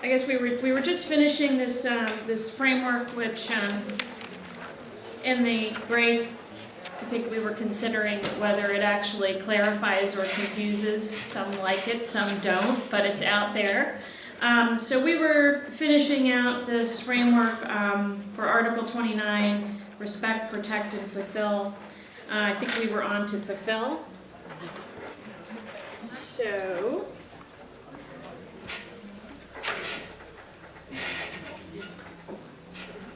I guess we were just finishing this this framework, which in the break, I think we were considering whether it actually clarifies or confuses. Some like it, some don't, but it's out there. So we were finishing out this framework for Article 29, respect, protect, and fulfill. I think we were on to fulfill.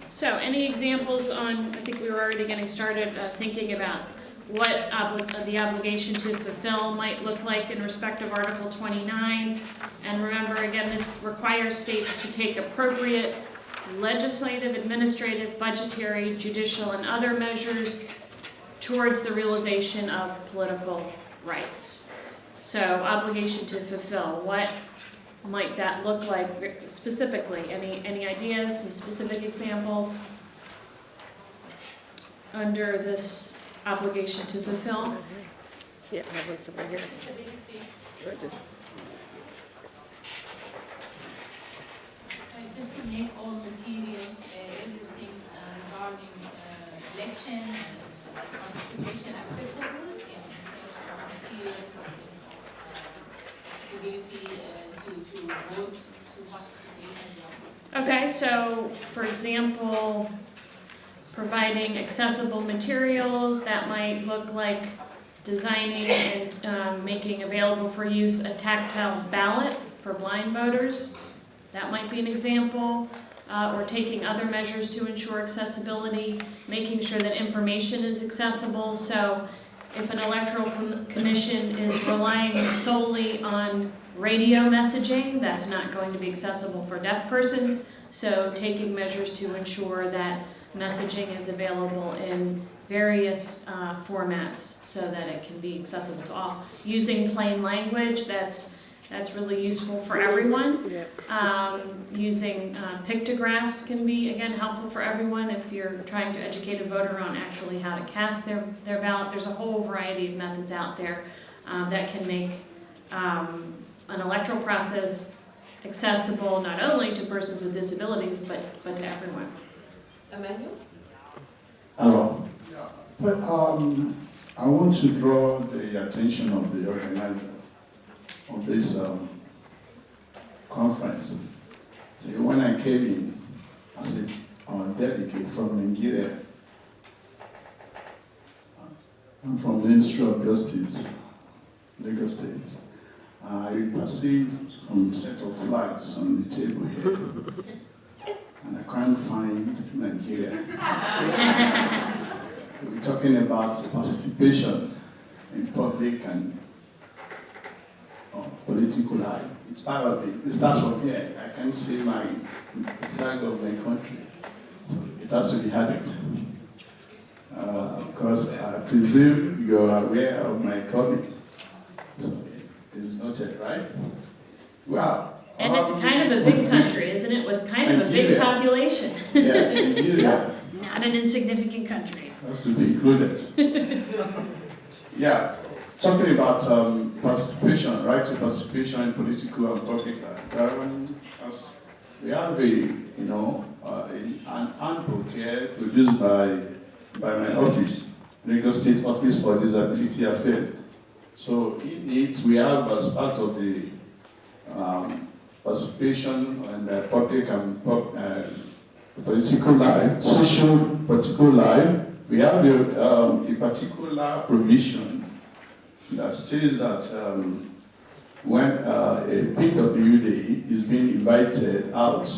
So any examples on, I think we were already getting started thinking about what the obligation to fulfill might look like in respect of Article 29. And remember, again, this requires states to take appropriate legislative, administrative, budgetary, judicial, and other measures towards the realization of political rights. So obligation to fulfill, what might that look like specifically? Any ideas, some specific examples under this obligation to fulfill? Yeah, I have one somewhere here. Or just to make all materials, everything regarding election and participation accessible in terms of materials, accessibility to vote, to participate. Okay, so for example, providing accessible materials, that might look like designing and making available for use a tactile ballot for blind voters. That might be an example, or taking other measures to ensure accessibility, making sure that information is accessible. So if an electoral commission is relying solely on radio messaging, that's not going to be accessible for deaf persons. So taking measures to ensure that messaging is available in various formats so that it can be accessible to all. Using plain language, that's really useful for everyone. Using pictographs can be, again, helpful for everyone if you're trying to educate a voter on actually how to cast their ballot. There's a whole variety of methods out there that can make an electoral process accessible not only to persons with disabilities, but to everyone. Emmanuel? Hello. But I want to draw the attention of the organizer of this conference. So when I came in as a delegate from Nigeria, I'm from the Ministry of Justice, Lagos State. I perceived some set of flags on the table here, and I can't find Nigeria. We're talking about participation in public and political life. It's part of it. It starts from here. I can't see the flag of my country. So it has to be added. Because I presume you're aware of my coming. So it's noted, right? Wow. And it's kind of a big country, isn't it? With kind of a big population. Yeah, Nigeria. Not an insignificant country. Has to be included. Yeah. Talking about participation, right to participation in political and public life. We have an handbook here produced by my office, Lagos State Office for Disability Affairs. So in it, we have as part of the participation in the public and political life, social political life, we have a particular provision that states that when a PWD is being invited out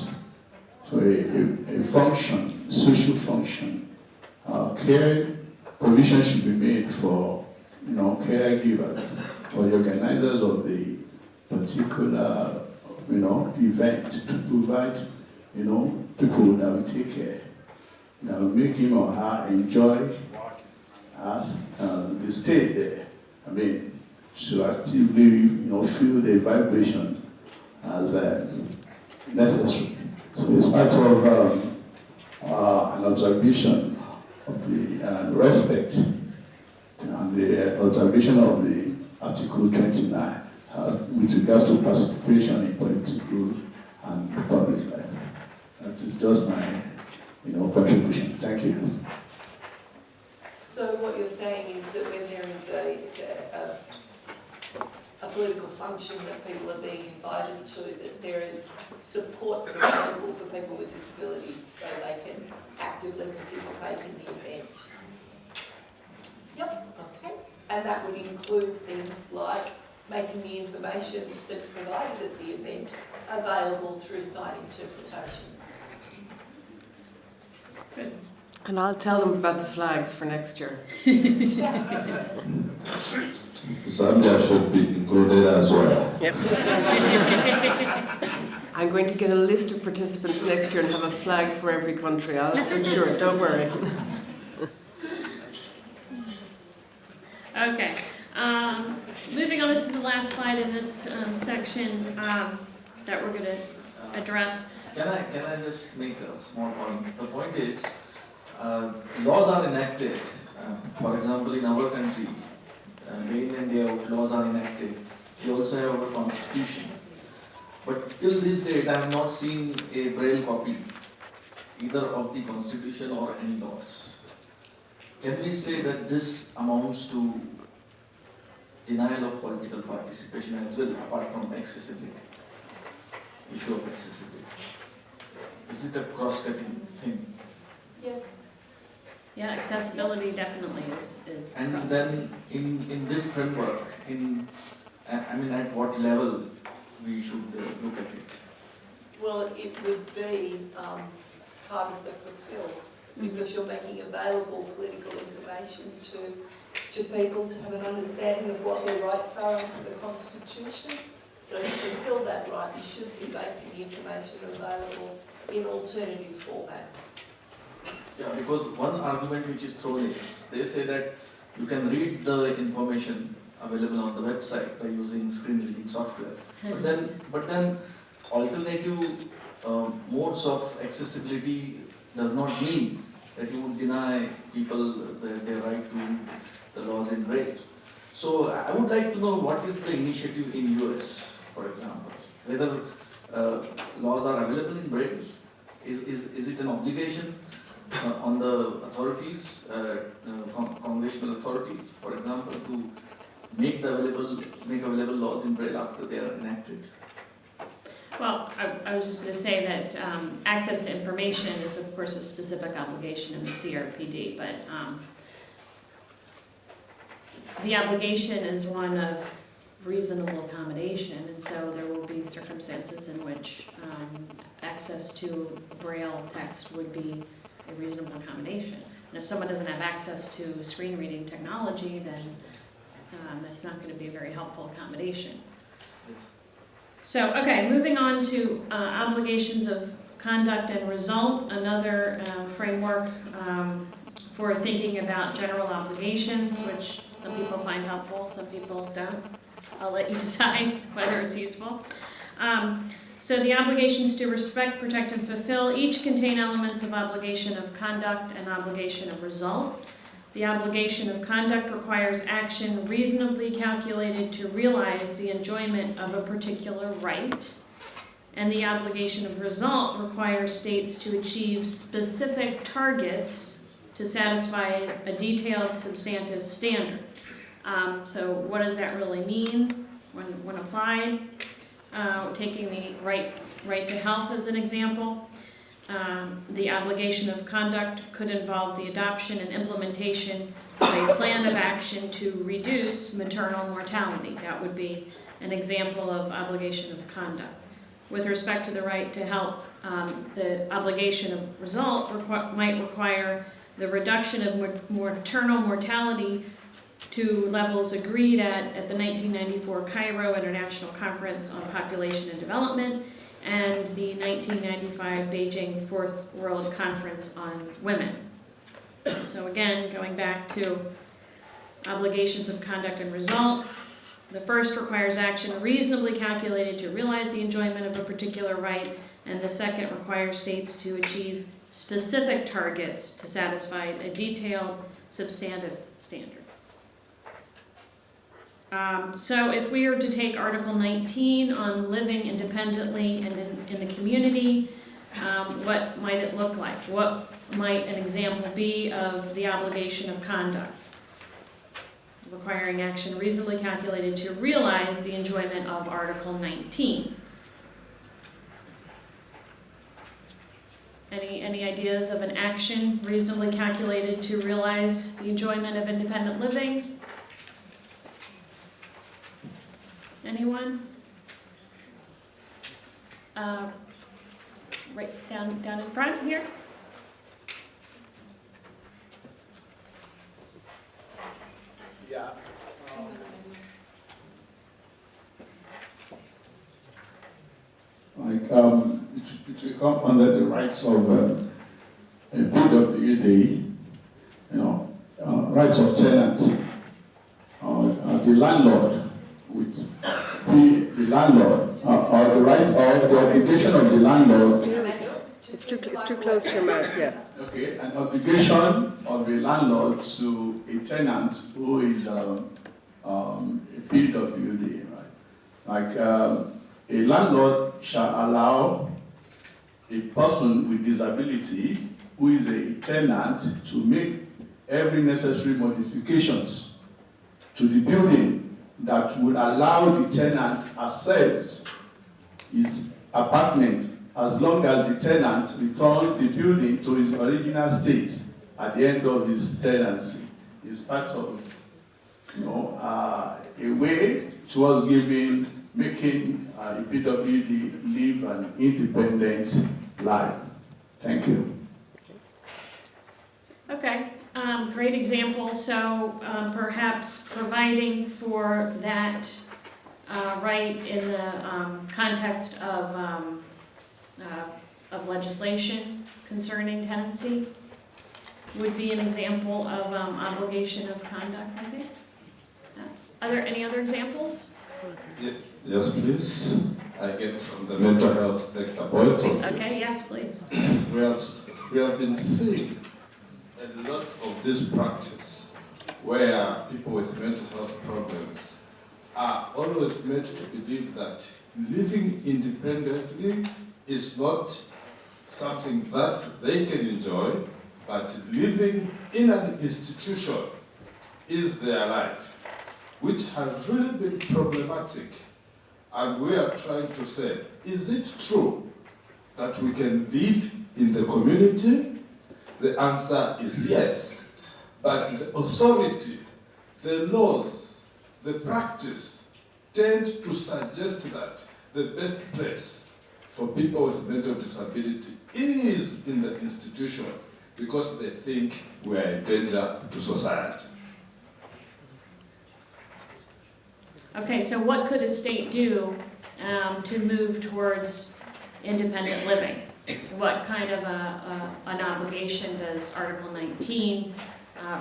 to a function, social function, care provision should be made for caregivers, for the organizers of the particular event to provide people that will take care, that will make him or her enjoy the stay there. I mean, to actively, feel the vibrations as necessary. So it's part of an observation of the respect and the observation of the Article 29 with regards to participation in political and the public life. That is just my, contribution. Thank you. So what you're saying is that when there is a political function that people are being invited to, that there is supports available for people with disability so they can actively participate in the event. Yep, okay. And that would include things like making the information that's provided at the event available through sign interpretation. Good. And I'll tell them about the flags for next year. Zambia should be included as well. Yep. I'm going to get a list of participants next year and have a flag for every country. I'll ensure it, don't worry. Okay. Moving on, this is the last slide in this section that we're going to address. Can I just make a small point? The point is, laws are enacted. For example, in our country, day in and day out, laws are enacted. We also have our constitution. But till this date, I have not seen a braille copy, either of the constitution or any laws. Can we say that this amounts to denial of political participation as well, apart from accessibility, issue of accessibility? Is it a cross-cutting thing? Yes. Yeah, accessibility definitely is And cross- then in this framework, at what level we should look at it? Well, it would be part of the fulfill, because you're making available political information to people to have an understanding of what their rights are under the Constitution. So to fulfill that right, you should be making the information available in alternative formats. Yeah, because one argument which is thrown is, they say that you can read the information available on the website by using screen reading software. But then alternative modes of accessibility does not mean that you would deny people their right to the laws in braille. So I would like to know what is the initiative in US, for example, whether laws are available in braille. Is it an obligation on the authorities, congressional authorities, for example, to make available laws in braille after they are enacted? Well, I was just going to say that access to information is, of course, a specific obligation in the CRPD, but the obligation is one of reasonable accommodation, and so there will be circumstances in which access to Braille text would be a reasonable accommodation. And if someone doesn't have access to screen reading technology, then it's not going to be a very helpful accommodation. So, okay, moving on to obligations of conduct and result, another framework for thinking about general obligations, which some people find helpful, some people don't. I'll let you decide whether it's useful. So the obligations to respect, protect, and fulfill each contain elements of obligation of conduct and obligation of result. The obligation of conduct requires action reasonably calculated to realize the enjoyment of a particular right, and the obligation of result requires states to achieve specific targets to satisfy a detailed substantive standard. So what does that really mean when applied? Taking the right to health as an example. The obligation of conduct could involve the adoption and implementation of a plan of action to reduce maternal mortality. That would be an example of obligation of conduct. With respect to the right to health, the obligation of result might require the reduction of maternal mortality to levels agreed at the 1994 Cairo International Conference on Population and Development and the 1995 Beijing Fourth World Conference on Women. So again, going back to obligations of conduct and result, the first requires action reasonably calculated to realize the enjoyment of a particular right, and the second requires states to achieve specific targets to satisfy a detailed substantive standard. So if we were to take Article 19 on living independently and in the community, what might it look like? What might an example be of the obligation of conduct? Requiring action reasonably calculated to realize the enjoyment of Article 19. Any ideas of an action reasonably calculated to realize the enjoyment of independent living? Anyone? Right down in front here. Yeah. Like, it will come under the rights of a PWD, rights of tenancy. The landlord with the landlord, or the right or the obligation of the landlord. Emmanuel? It's too close to your mouth, yeah. Okay, an obligation of a landlord to a tenant who is a PWD, right? Like a landlord shall allow a person with disability who is a tenant to make every necessary modifications to the building that would allow the tenant access his apartment as long as the tenant returns the building to its original state at the end of his tenancy. It's part of, a way towards making a PWD live an independent life. Thank you. Okay, great example. So perhaps providing for that right in the context of legislation concerning tenancy would be an example of obligation of conduct, I think. Are there any other examples? Yes, please. I get from the mental health sector point of view. Okay, yes, please. We have been seeing a lot of this practice where people with mental health problems are always made to believe that living independently is not something that they can enjoy, but living in an institution is their life, which has really been problematic. And we are trying to say, is it true that we can live in the community? The answer is yes. But the authority, the laws, the practice tend to suggest that the best place for people with mental disability is in the institution because they think we are a danger to society. Okay, so what could a state do to move towards independent living? What kind of an obligation does Article 19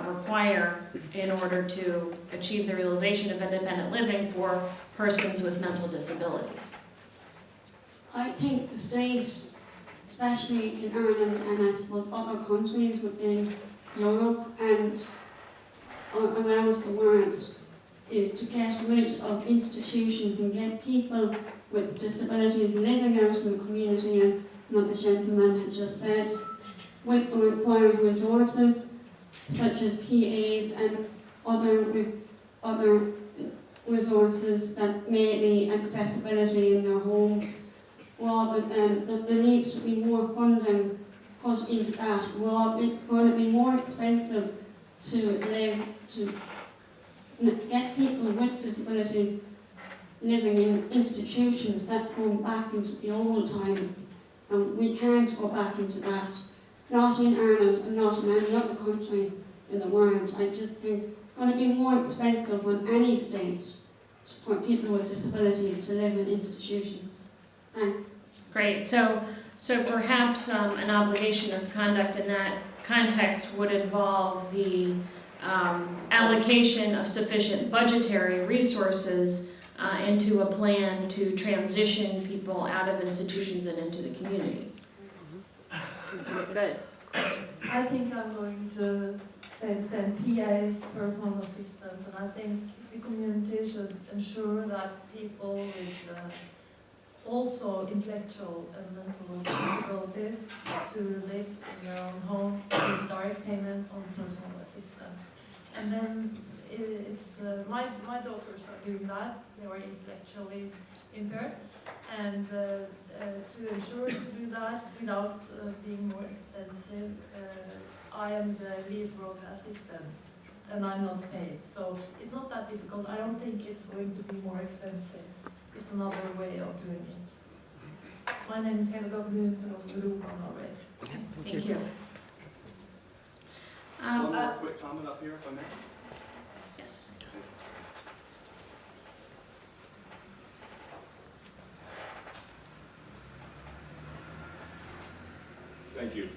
require in order to achieve the realization of independent living for persons with mental disabilities? I think the state, especially in Ireland and I suppose other countries within Europe and around the world, is to get rid of institutions and get people with disabilities living out in the community, and what the gentleman had just said, with the required resources such as PAs and other resources that may be accessibility in their home, rather than that there needs to be more funding put into that. It's going to be more expensive to get people with disability living in institutions. That's going back into the old times, and we can't go back into that. Not in Ireland and not in any other country in the world. I just think it's going to be more expensive on any state for people with disabilities to live in institutions. Thanks. Great, so perhaps an obligation of conduct in that context would involve the allocation of sufficient budgetary resources into a plan to transition people out of institutions and into the community. Good. I think I'm going to send PAs, personal assistant, and I think the community should ensure that people with also intellectual and mental disabilities to live in their own home with direct payment on personal assistance. And then it's my daughters are doing that. They are intellectually impaired, and to ensure to do that without being more expensive, I am the lead road assistant, and I'm not paid. So it's not that difficult. I don't think it's going to be more expensive. It's another way of doing it. My name is Helga Blum from Norway. Thank you. One more quick comment up here, if I may. Yes. Thank you.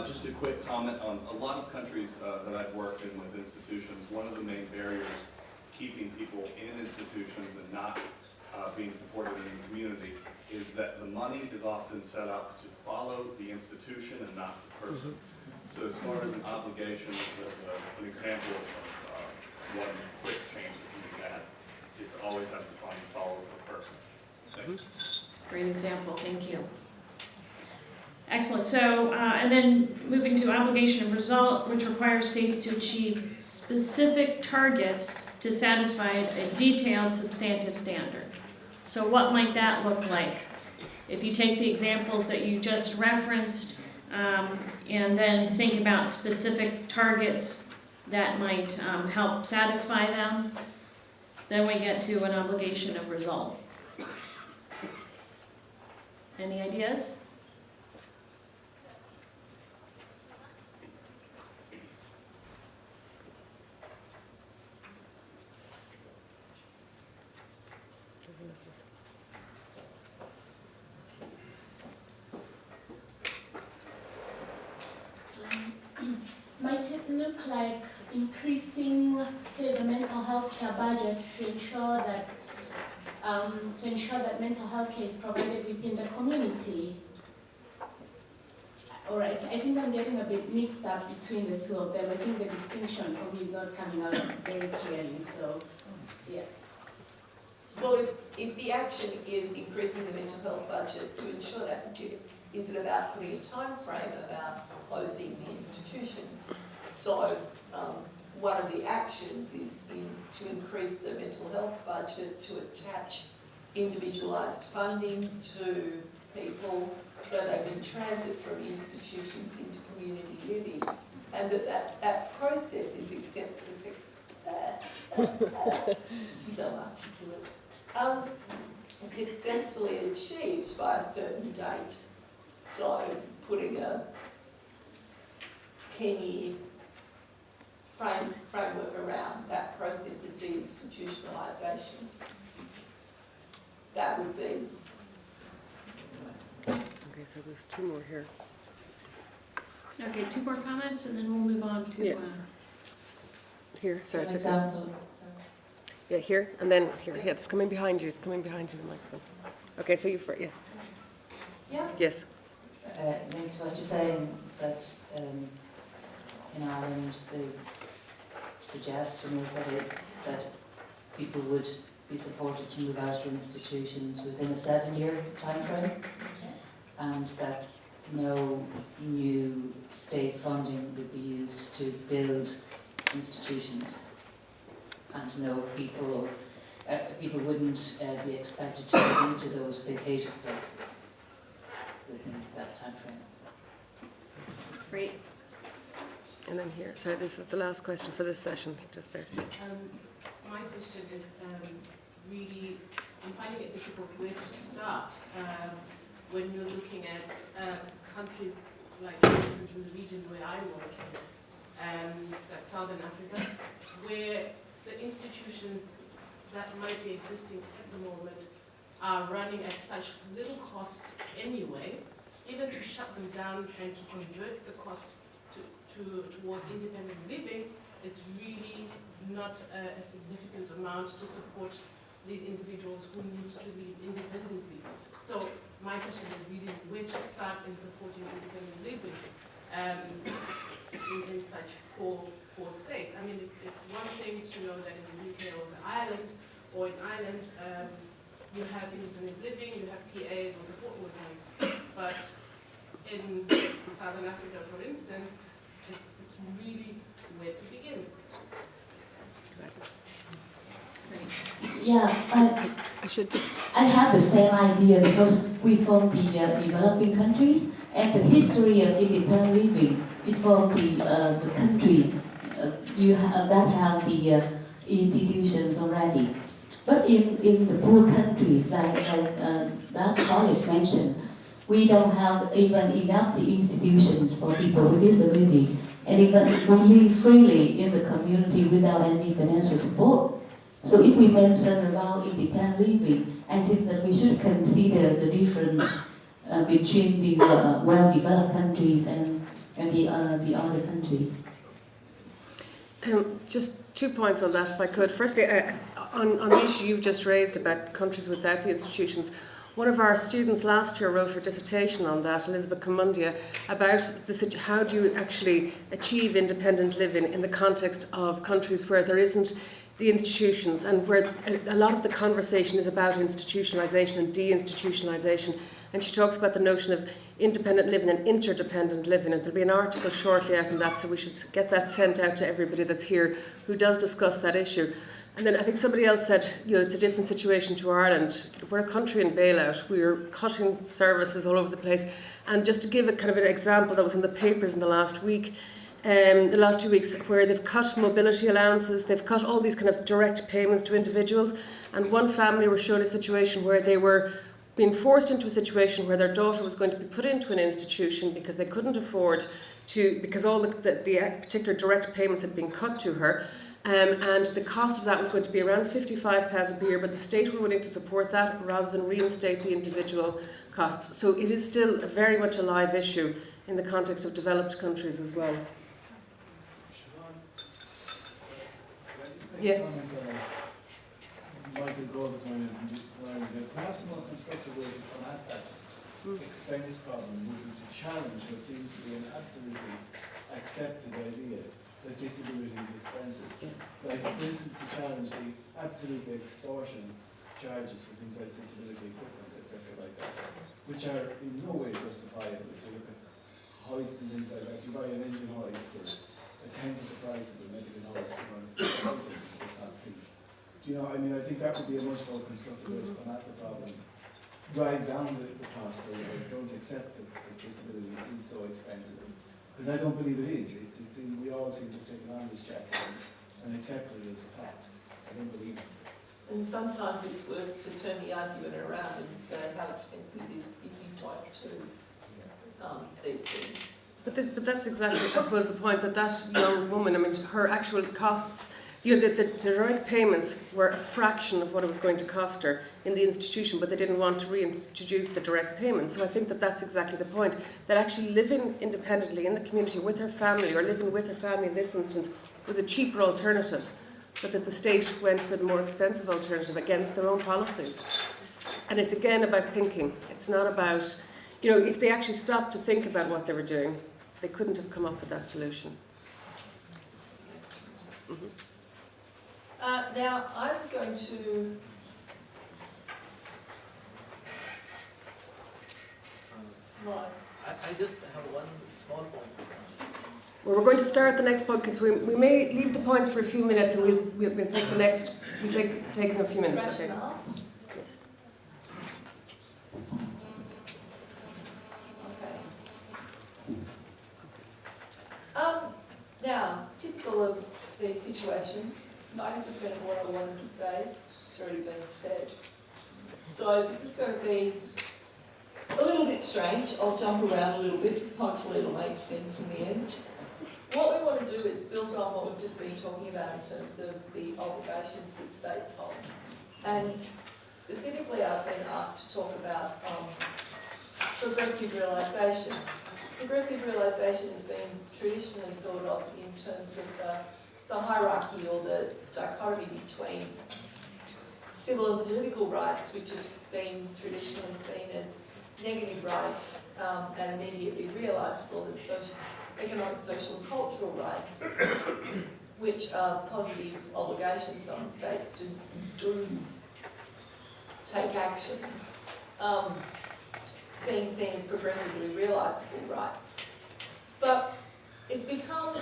Just a quick comment on a lot of countries that I've worked in with institutions. One of the main barriers keeping people in institutions and not being supported in the community is that the money is often set up to follow the institution and not the person. So as far as an obligation, an example of one quick change that can be had is to always have the funds follow the person. Thank you. Great example, thank you. Excellent, so, and then moving to obligation of result, which requires states to achieve specific targets to satisfy a detailed substantive standard. So what might that look like? If you take the examples that you just referenced, and then think about specific targets that might help satisfy them, then we get to an obligation of result. Any ideas? Might it look like increasing, say, the mental health care budget to ensure that mental health care is provided within the community? All right, I think I'm getting a bit mixed up between the two of them. I think the distinction for me is not coming out very clearly, so, yeah. Well, if the action is increasing the mental health budget to ensure that, is it about putting a time frame about closing the institutions? So one of the actions is to increase the mental health budget, to attach individualised funding to people so they can transit from institutions into community living, and that process is successfully achieved by a certain date. So putting a 10-year framework around that process of deinstitutionalisation. That would be. Okay, so there's two more here. Okay, two more comments and then we'll move on to... Yes. Here, sorry. An example. Yeah, here, and then here. Yeah, it's coming behind you. It's coming behind you, the microphone. Okay, so you first, yeah. Yeah. Yes. Linked to what you're saying, that in Ireland the suggestion is that people would be supported to move out of institutions within a 7-year time frame, and that no new state funding would be used to build institutions, and no people wouldn't be expected to go into those vacated places within that time frame. Great. And then here. Sorry, this is the last question for this session, just there. My question is really, I'm finding it difficult where to start when you're looking at countries like, for instance, in the region where I work in, that's Southern Africa, where the institutions that might be existing at the moment are running at such little cost anyway. Even to shut them down and to convert the cost towards independent living, it's really not a significant amount to support these individuals who need to live independently. So my question is really where to start in supporting independent living in such poor states. I mean, it's one thing to know that in the UK or the Ireland, or in Ireland, you have independent living, you have PAs or support workers, but in Southern Africa, for instance, it's really where to begin. Yeah, I should just. I have the same idea because we from the developing countries, and the history of independent living is from the countries that have the institutions already. But in the poor countries, like that Kayess mentioned, we don't have even enough the institutions for people with disabilities, and even we live freely in the community without any financial support. So if we mention about independent living, I think that we should consider the difference between the well-developed countries and the other countries. Just 2 points on that, if I could. Firstly, on the issue you've just raised about countries without the institutions, one of our students last year wrote her dissertation on that, Elizabeth Kamundia, about how do you actually achieve independent living in the context of countries where there isn't the institutions, and where a lot of the conversation is about institutionalisation and deinstitutionalisation. And she talks about the notion of independent living and interdependent living, and there'll be an article shortly out on that, so we should get that sent out to everybody that's here who does discuss that issue. And then I think somebody else said, it's a different situation to Ireland. We're a country in bailout. We're cutting services all over the place. And just to give a kind of an example that was in the papers in the last week, the last 2 weeks, where they've cut mobility allowances, they've cut all these kind of direct payments to individuals, and one family were shown a situation where they were being forced into a situation where their daughter was going to be put into an institution because they couldn't afford to, because all the particular direct payments had been cut to her, and the cost of that was going to be around 55,000 per year, but the state were willing to support that rather than reinstate the individual costs. So it is still very much a live issue in the context of developed countries as well. Yeah. Michael Gold's line that perhaps a more constructive way to come at that expense problem would be to challenge what seems to be an absolutely accepted idea that disability is expensive. Like, for instance, to challenge the absolutely extortion charges for things like disability equipment, etc., like that, which are in no way justifiable. If you look at hoist and things like that, you buy an engine hoist for a tenth of the price of a medical hoist. Do you know, I mean, I think that would be a much more constructive way to come at the problem. Drive down the cost, or don't accept that disability is so expensive. Because I don't believe it is. We all seem to have taken on this check and accepted it as a fact. I don't believe it. And sometimes it's worth to turn the argument around and say how expensive it is if you type 2 these things. But that's exactly, I suppose, the point that young woman, I mean, her actual costs, the direct payments were a fraction of what it was going to cost her in the institution, but they didn't want to reintroduce the direct payments. So I think that that's exactly the point, that actually living independently in the community with her family, or living with her family in this instance, was a cheaper alternative, but that the state went for the more expensive alternative against their own policies. And it's again about thinking. It's not about, if they actually stopped to think about what they were doing, they couldn't have come up with that solution. Mm-hmm. Now, I'm going to... Right. I just have one small point. Well, we're going to start the next podcast. We may leave the points for a few minutes, and we'll take the next. We'll take in a few minutes. Okay. Now, typical of these situations, 90% of what I wanted to say has already been said. So this is going to be a little bit strange. I'll jump around a little bit. Hopefully it'll make sense in the end. What we want to do is build on what we've just been talking about in terms of the obligations that states hold. And specifically, I've been asked to talk about progressive realisation. Progressive realisation has been traditionally thought of in terms of the hierarchy or the dichotomy between civil and political rights, which have been traditionally seen as negative rights, and immediately realisable and economic, social and cultural rights, which are positive obligations on states to do take actions, being seen as progressively realisable rights. But it's become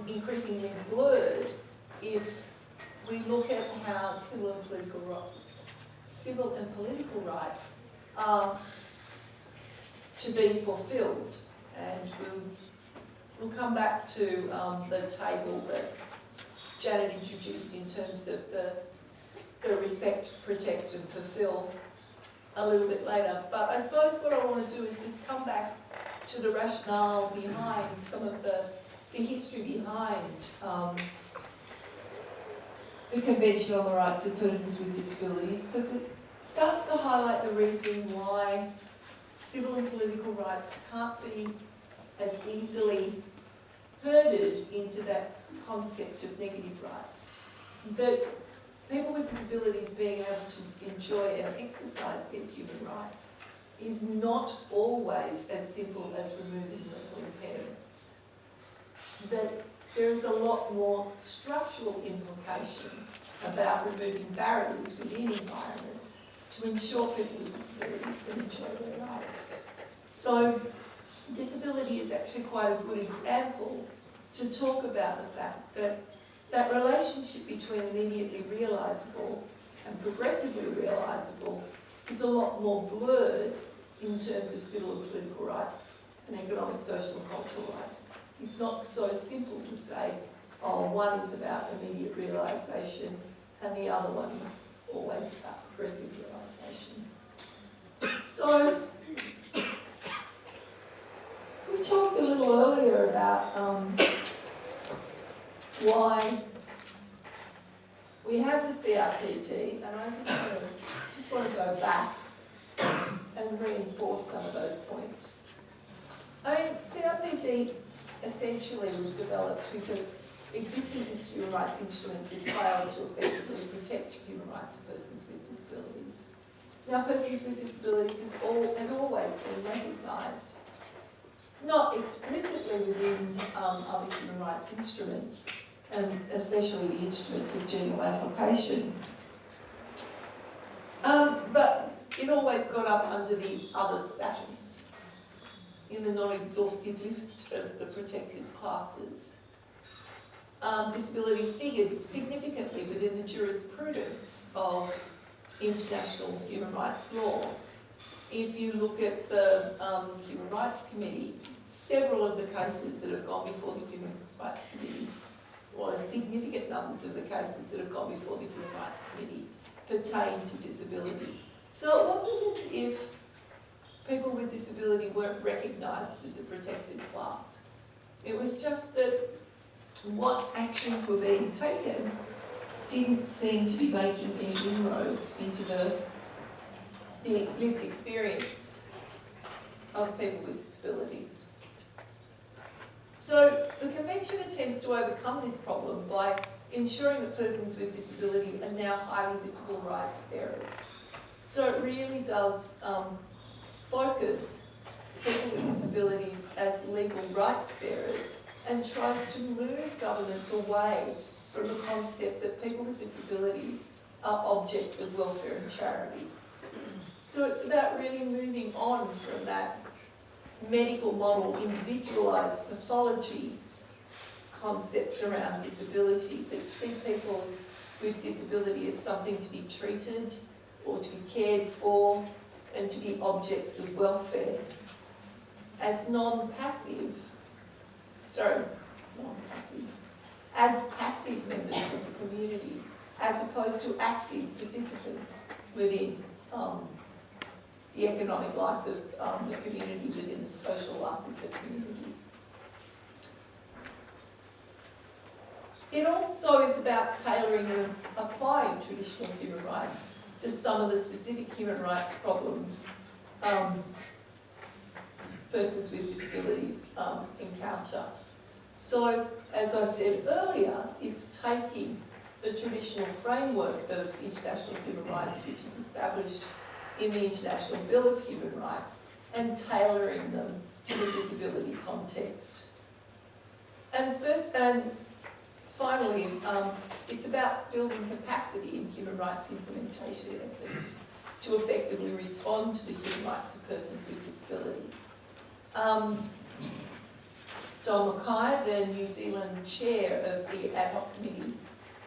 increasingly blurred if we look at how civil and political rights are to be fulfilled. And we'll come back to the table that Janet introduced in terms of the respect, protect and fulfil a little bit later. But I suppose what I want to do is just come back to the rationale behind some of the history behind the Convention on the Rights of Persons with Disabilities, because it starts to highlight the reason why civil and political rights can't be as easily herded into that concept of negative rights. That people with disabilities being able to enjoy and exercise their human rights is not always as simple as removing mental impairments. That there is a lot more structural implication about removing barriers within environments to ensure people with disabilities can enjoy their rights. So disability is actually quite a good example to talk about the fact that that relationship between immediately realisable and progressively realisable is a lot more blurred in terms of civil and political rights and economic, social and cultural rights. It's not so simple to say, oh, one is about immediate realisation and the other one is always about progressive realisation. So, we talked a little earlier about why we have the CRPD, and I just want to go back and reinforce some of those points. I mean, CRPD essentially was developed because existing human rights instruments have failed to effectively protect human rights of persons with disabilities. Now, persons with disabilities have always been recognised, not explicitly within other human rights instruments, and especially the instruments of general application, but it always got up under the other status in the non-exhaustive list of the protected classes. Disability figured significantly within the jurisprudence of international human rights law. If you look at the Human Rights Committee, several of the cases that have gone before the Human Rights Committee, or significant numbers of the cases that have gone before the Human Rights Committee, pertain to disability. So it wasn't as if people with disability weren't recognised as a protected class. It was just that what actions were being taken didn't seem to be making any inroads into the lived experience of people with disability. So the Convention attempts to overcome this problem by ensuring that persons with disability are now highly visible rights bearers. So it really does focus people with disabilities as legal rights bearers and tries to move governments away from the concept that people with disabilities are objects of welfare and charity. So it's about really moving on from that medical model, individualised pathology concepts around disability that see people with disability as something to be treated or to be cared for and to be objects of welfare, as as passive members of the community, as opposed to active participants within the economic life of the community, within the social life of the community. It also is about tailoring and applying traditional human rights to some of the specific human rights problems persons with disabilities encounter. So, as I said earlier, it's taking the traditional framework of international human rights, which is established in the International Bill of Human Rights, and tailoring them to the disability context. And finally, it's about building capacity in human rights implementation efforts to effectively respond to the human rights of persons with disabilities. Don Mackay, the New Zealand chair of the ad hoc committee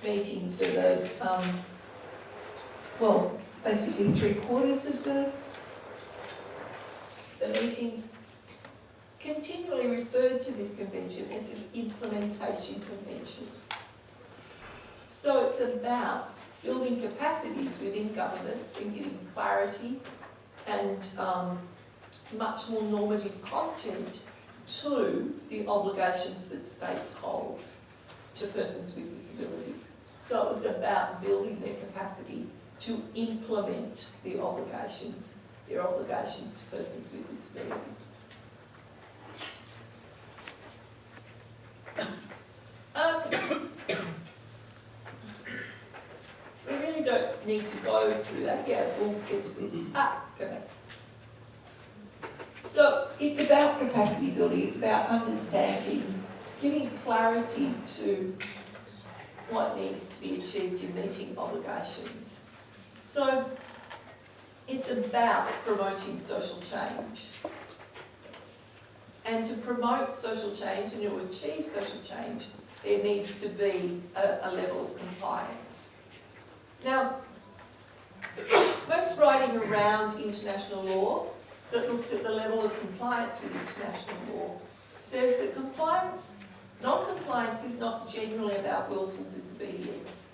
meeting for the, basically 3/4 of the meetings, continually referred to this convention as an implementation convention. So it's about building capacities within governments and giving clarity and much more normative content to the obligations that states hold to persons with disabilities. So it was about building their capacity to implement their obligations to persons with disabilities. We really don't need to go through that. Yeah, we'll get to this. Go back. So it's about capacity building, it's about understanding, giving clarity to what needs to be achieved in meeting obligations. So it's about promoting social change. And to promote social change and to achieve social change, there needs to be a level of compliance. Now, most writing around international law that looks at the level of compliance with international law says that non-compliance is not generally about willful disobedience.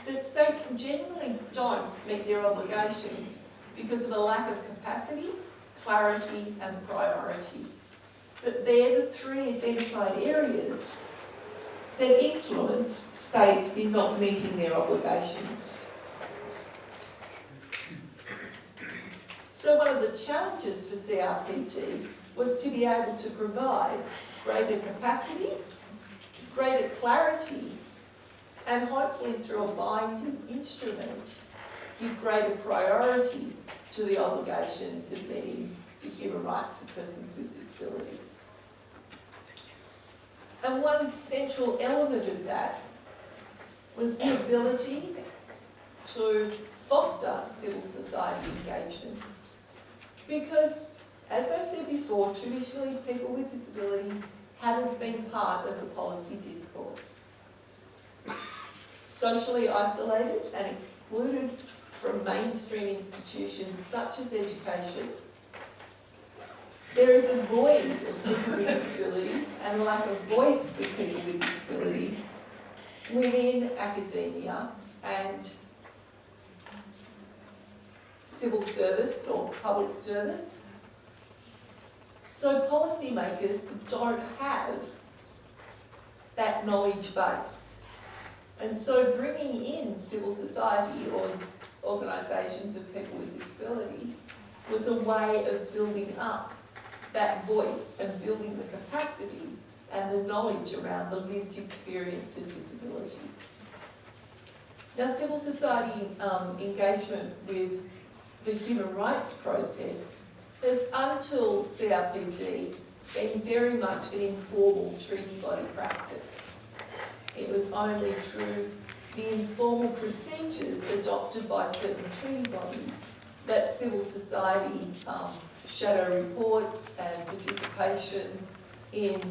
That states generally don't meet their obligations because of a lack of capacity, clarity and priority. But they're the 3 identified areas that influence states in not meeting their obligations. So one of the challenges for CRPT was to be able to provide greater capacity, greater clarity, and hopefully through a binding instrument, give greater priority to the obligations of meeting the human rights of persons with disabilities. And one central element of that was the ability to foster civil society engagement. Because, as I said before, traditionally people with disability haven't been part of the policy discourse. Socially isolated and excluded from mainstream institutions such as education, there is a void of people with disability and a lack of voice for people with disability within academia and civil service or public service. So policymakers don't have that knowledge base. And so bringing in civil society or organisations of people with disability was a way of building up that voice and building the capacity and the knowledge around the lived experience of disability. Now, civil society engagement with the human rights process has, until CRPT, been very much an informal treaty body practice. It was only through the informal procedures adopted by certain treaty bodies that civil society shadow reports and participation in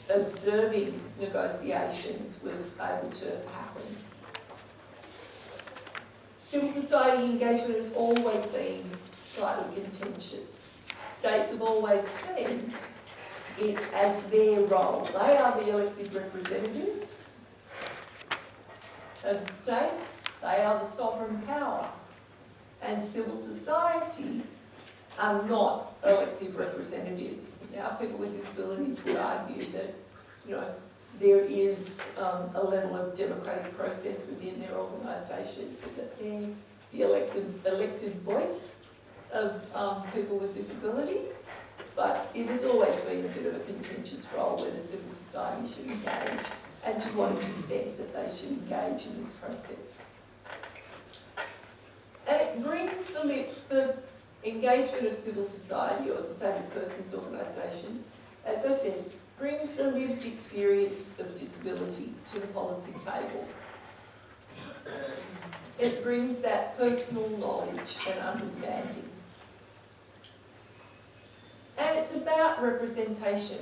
observing negotiations was able to happen. Civil society engagement has always been slightly contentious. States have always seen it as their role. They are the elected representatives of the state. They are the sovereign power. And civil society are not elected representatives. Now, people with disabilities would argue that, there is a level of democratic process within their organisations and that they're the elected voice of people with disability. But it has always been a bit of a contentious role where the civil society should engage and to what extent that they should engage in this process. And it brings engagement of civil society or disabled persons organisations, as I said, brings the lived experience of disability to the policy table. It brings that personal knowledge and understanding. And it's about representation.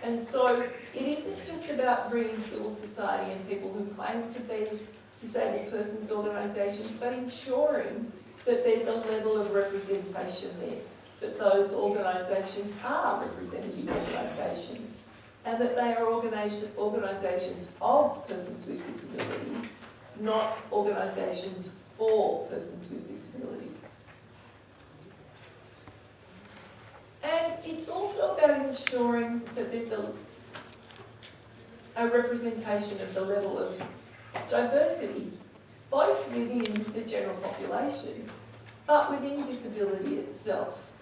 And so it isn't just about bringing civil society and people who claim to be disabled persons organisations, but ensuring that there's a level of representation there, that those organisations are representative organisations, and that they are organisations of persons with disabilities, not organisations for persons with disabilities. And it's also about ensuring that there's a representation of the level of diversity, both within the general population, but within disability itself.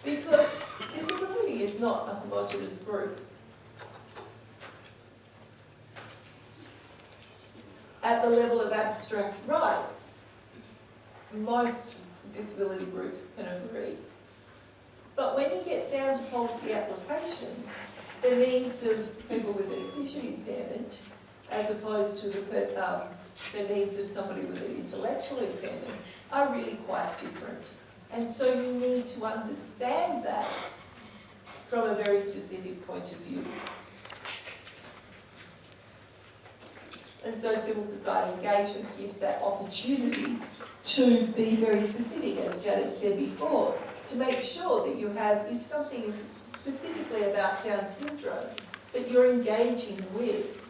Because disability is not a homogenous group. At the level of abstract rights, most disability groups can agree. But when you get down to policy application, the needs of people with an vision impairment, as opposed to the needs of somebody with an intellectual impairment, are really quite different. And so you need to understand that from a very specific point of view. And so civil society engagement gives that opportunity to be very specific, as Janet said before, to make sure that you have, if something is specifically about Down syndrome, that you're engaging with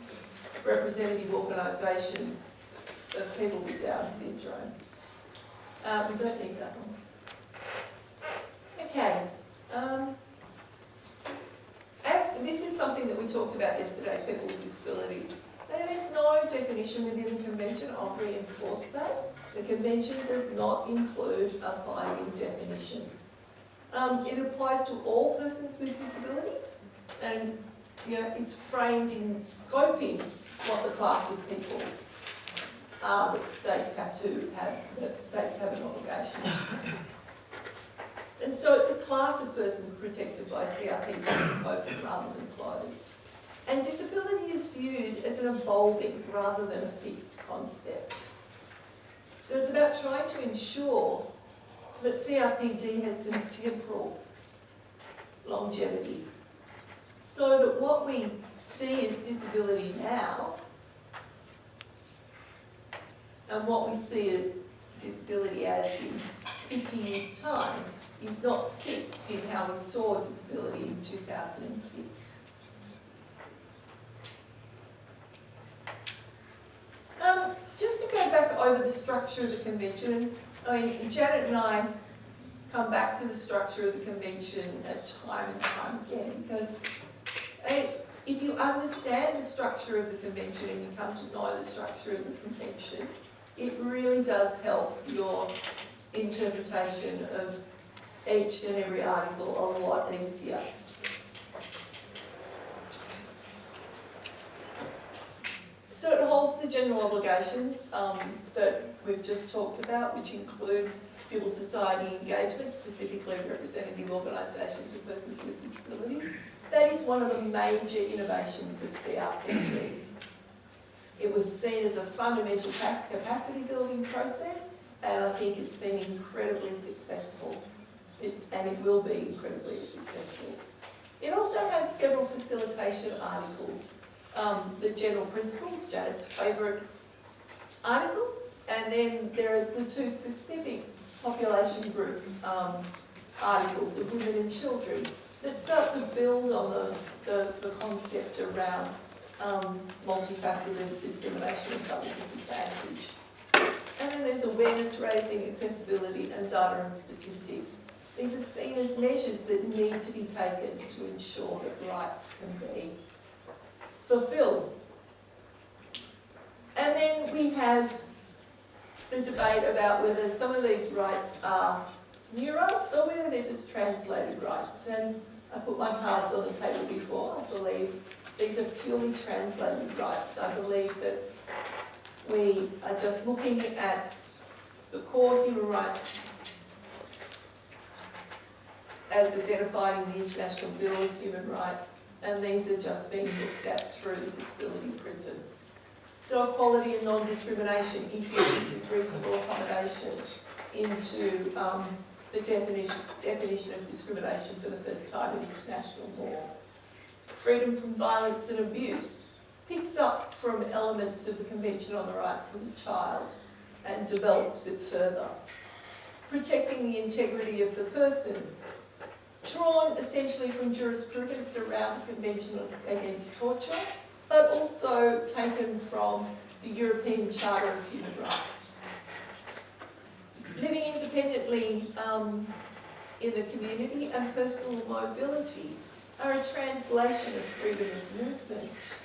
representative organisations of people with Down syndrome. We don't need that one. Okay. As this is something that we talked about yesterday, people with disabilities. There is no definition within the Convention. I'll reinforce that. The Convention does not include a binding definition. It applies to all persons with disabilities, and it's framed in scoping what the class of people are that states have an obligation. And so it's a class of persons protected by CRPD scoping rather than closed. And disability is viewed as an evolving rather than a fixed concept. So it's about trying to ensure that CRPD has some temporal longevity, so that what we see as disability now and what we see as disability as in 50 years' time is not fixed in how we saw disability in 2006. Just to go back over the structure of the Convention, I mean, Janet and I come back to the structure of the Convention time and time again, because if you understand the structure of the Convention and you come to know the structure of the Convention, it really does help your interpretation of each and every article a lot easier. So it holds the general obligations that we've just talked about, which include civil society engagement, specifically representative organisations of persons with disabilities. That is one of the major innovations of CRPD. It was seen as a fundamental capacity building process, and I think it's been incredibly successful, and it will be incredibly successful. It also has several facilitation articles. The general principles, Janet's favourite article, and then there is the two specific population group articles of women and children that start to build on the concept around multifaceted discrimination and double disadvantage. And then there's awareness raising, accessibility and data and statistics. These are seen as measures that need to be taken to ensure that rights can be fulfilled. And then we have the debate about whether some of these rights are new rights or whether they're just translated rights. And I put my cards on the table before. I believe these are purely translated rights. I believe that we are just looking at the core human rights as identified in the International Bill of Human Rights, and these are just being looked at through the disability prism. So equality and non-discrimination introduces reasonable accommodation into the definition of discrimination for the first time in international law. Freedom from violence and abuse picks up from elements of the Convention on the Rights of the Child and develops it further. Protecting the integrity of the person, drawn essentially from jurisprudence around the Convention Against Torture, but also taken from the European Charter of Human Rights. Living independently in the community and personal mobility are a translation of freedom of movement.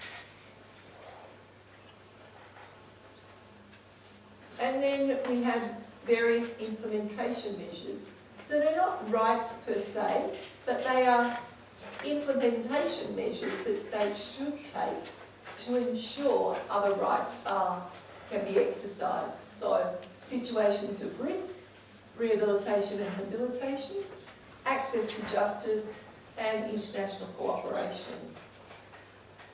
And then we have various implementation measures. So they're not rights per se, but they are implementation measures that states should take to ensure other rights can be exercised. So situations of risk, rehabilitation and habilitation, access to justice, and international cooperation.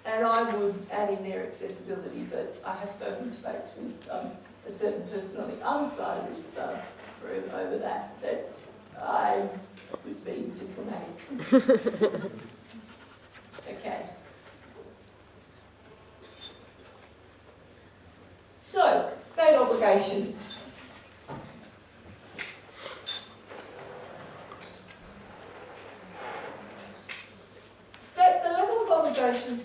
And I would add in there accessibility, but I have so many debates with a certain person on the other side of this room over that I was being diplomatic. Okay. So, state obligations. The level of obligations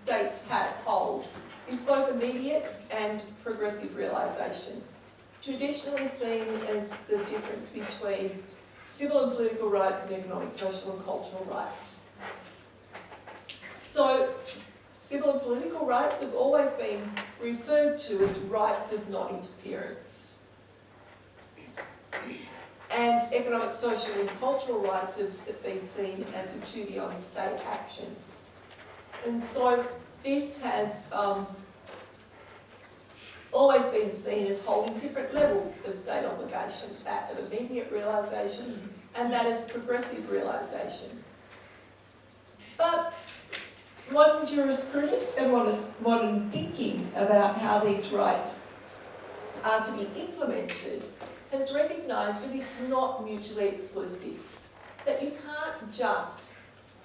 that states hold is both immediate and progressive realisation, traditionally seen as the difference between civil and political rights and economic, social and cultural rights. So, civil and political rights have always been referred to as rights of non-interference. And economic, social and cultural rights have been seen as a duty on state action. And so this has always been seen as holding different levels of state obligation, that of immediate realisation and that of progressive realisation. But modern jurisprudence and modern thinking about how these rights are to be implemented has recognised that it's not mutually exclusive, that you can't just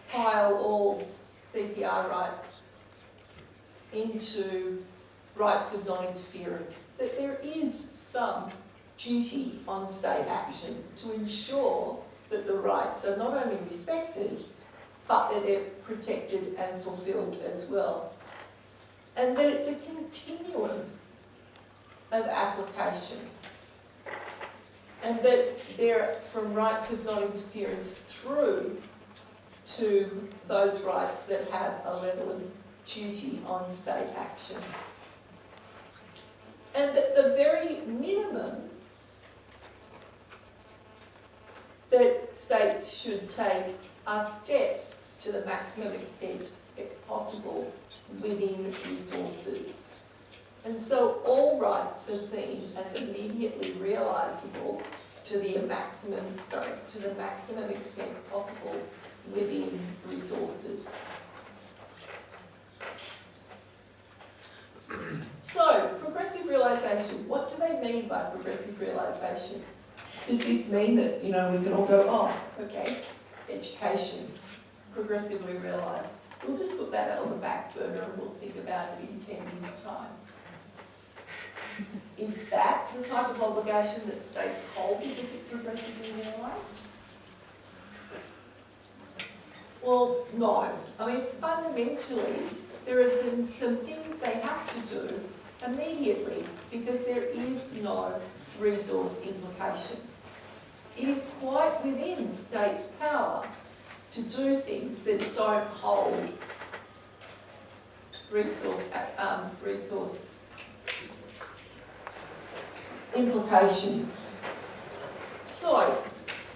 pile all CPR rights into rights of non-interference, that there is some duty on state action to ensure that the rights are not only respected, but that they're protected and fulfilled as well. And that it's a continuum of application. And that they're from rights of non-interference through to those rights that have a level of duty on state action. And that the very minimum that states should take are steps to the maximum extent if possible within resources. And so all rights are seen as immediately realisable to the maximum extent possible within resources. So, progressive realisation. What do they mean by progressive realisation? Does this mean that, we can all go, oh, okay, education, progressively realised. We'll just put that on the back burner and we'll think about it in 10 years' time. Is that the type of obligation that states hold because it's progressively realised? Well, no. Fundamentally, there are some things they have to do immediately because there is no resource implication. It is quite within states' power to do things that don't hold resource implications. So,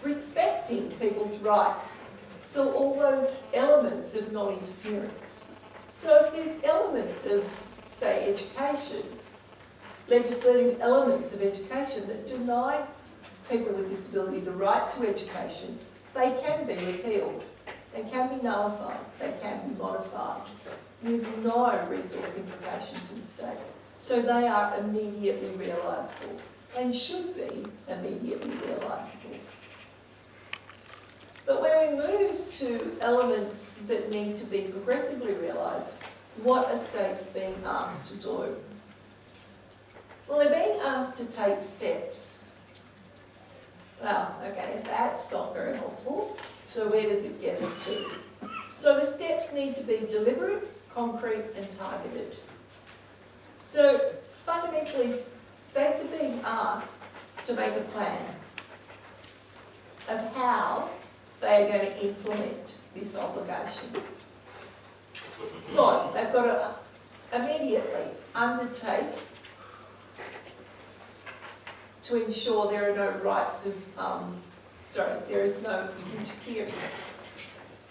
respecting people's rights. So all those elements of non-interference. So if there's elements of, say, education, legislative elements of education that deny people with disability the right to education, they can be repealed, they can be nullified, they can be modified with no resource implication to the state. So they are immediately realisable and should be immediately realisable. But when we move to elements that need to be progressively realised, what are states being asked to do? Well, they're being asked to take steps. Well, okay, that's not very helpful. So where does it get us to? So the steps need to be deliberate, concrete and targeted. So fundamentally, states are being asked to make a plan of how they are going to implement this obligation. So they've got to immediately undertake to ensure there are no rights of, there is no interference.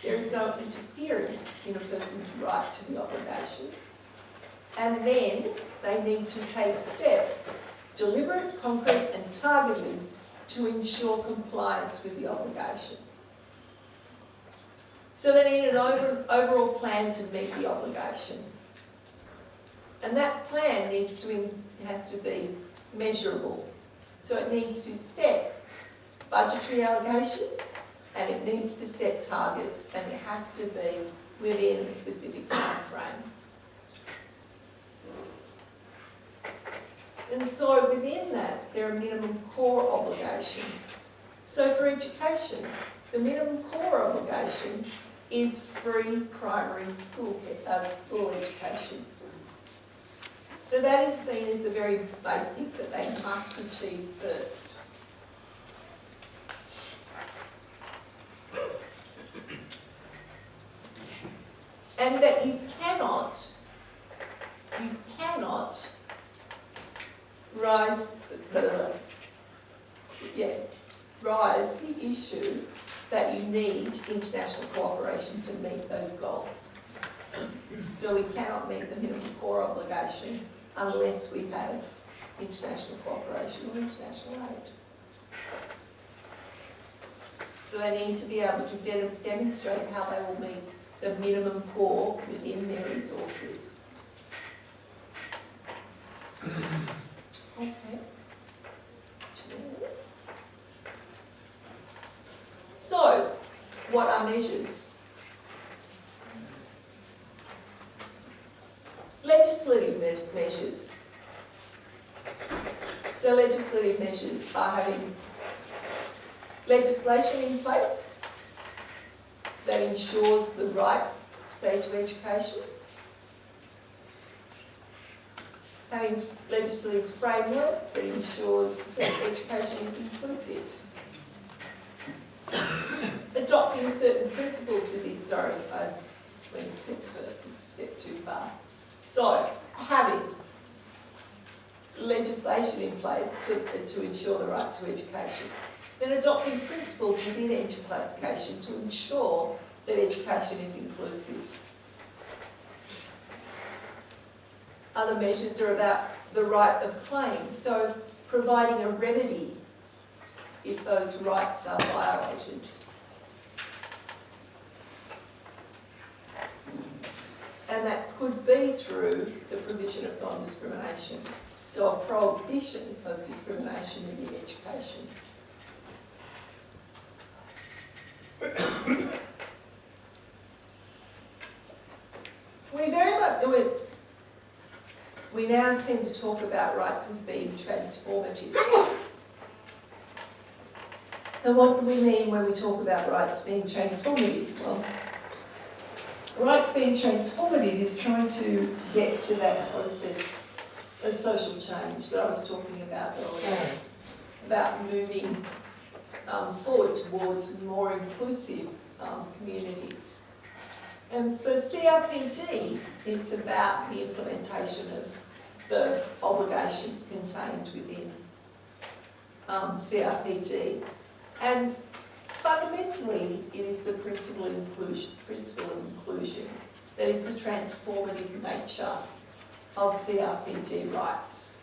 There is no interference in a person's right to the obligation. And then they need to take steps, deliberate, concrete and targeted, to ensure compliance with the obligation. So they need an overall plan to meet the obligation. And that plan has to be measurable. So it needs to set budgetary allocations and it needs to set targets and it has to be within a specific time frame. And so within that, there are minimum core obligations. So for education, the minimum core obligation is free primary school education. So that is seen as the very basic that they must achieve first. And that you cannot rise the issue that you need international cooperation to meet those goals. So we cannot meet the minimum core obligation unless we have international cooperation or international aid. So they need to be able to demonstrate how they will meet the minimum core within their resources. Okay. So, what are measures? Legislative measures. So legislative measures are having legislation in place that ensures the right stage of education, having legislative framework that ensures that education is inclusive, adopting certain principles within, I went a step too far. So, having legislation in place to ensure the right to education. Then adopting principles within education to ensure that education is inclusive. Other measures are about the right of claim, so providing a remedy if those rights are violated. And that could be through the provision of non-discrimination. So a prohibition of discrimination in education. We now tend to talk about rights as being transformative. And what do we mean when we talk about rights being transformative? Well, rights being transformative is trying to get to that process of social change that I was talking about earlier, about moving forward towards more inclusive communities. And for CRPD, it's about the implementation of the obligations contained within CRPD. And fundamentally, it is the principle of inclusion that is the transformative nature of CRPD rights.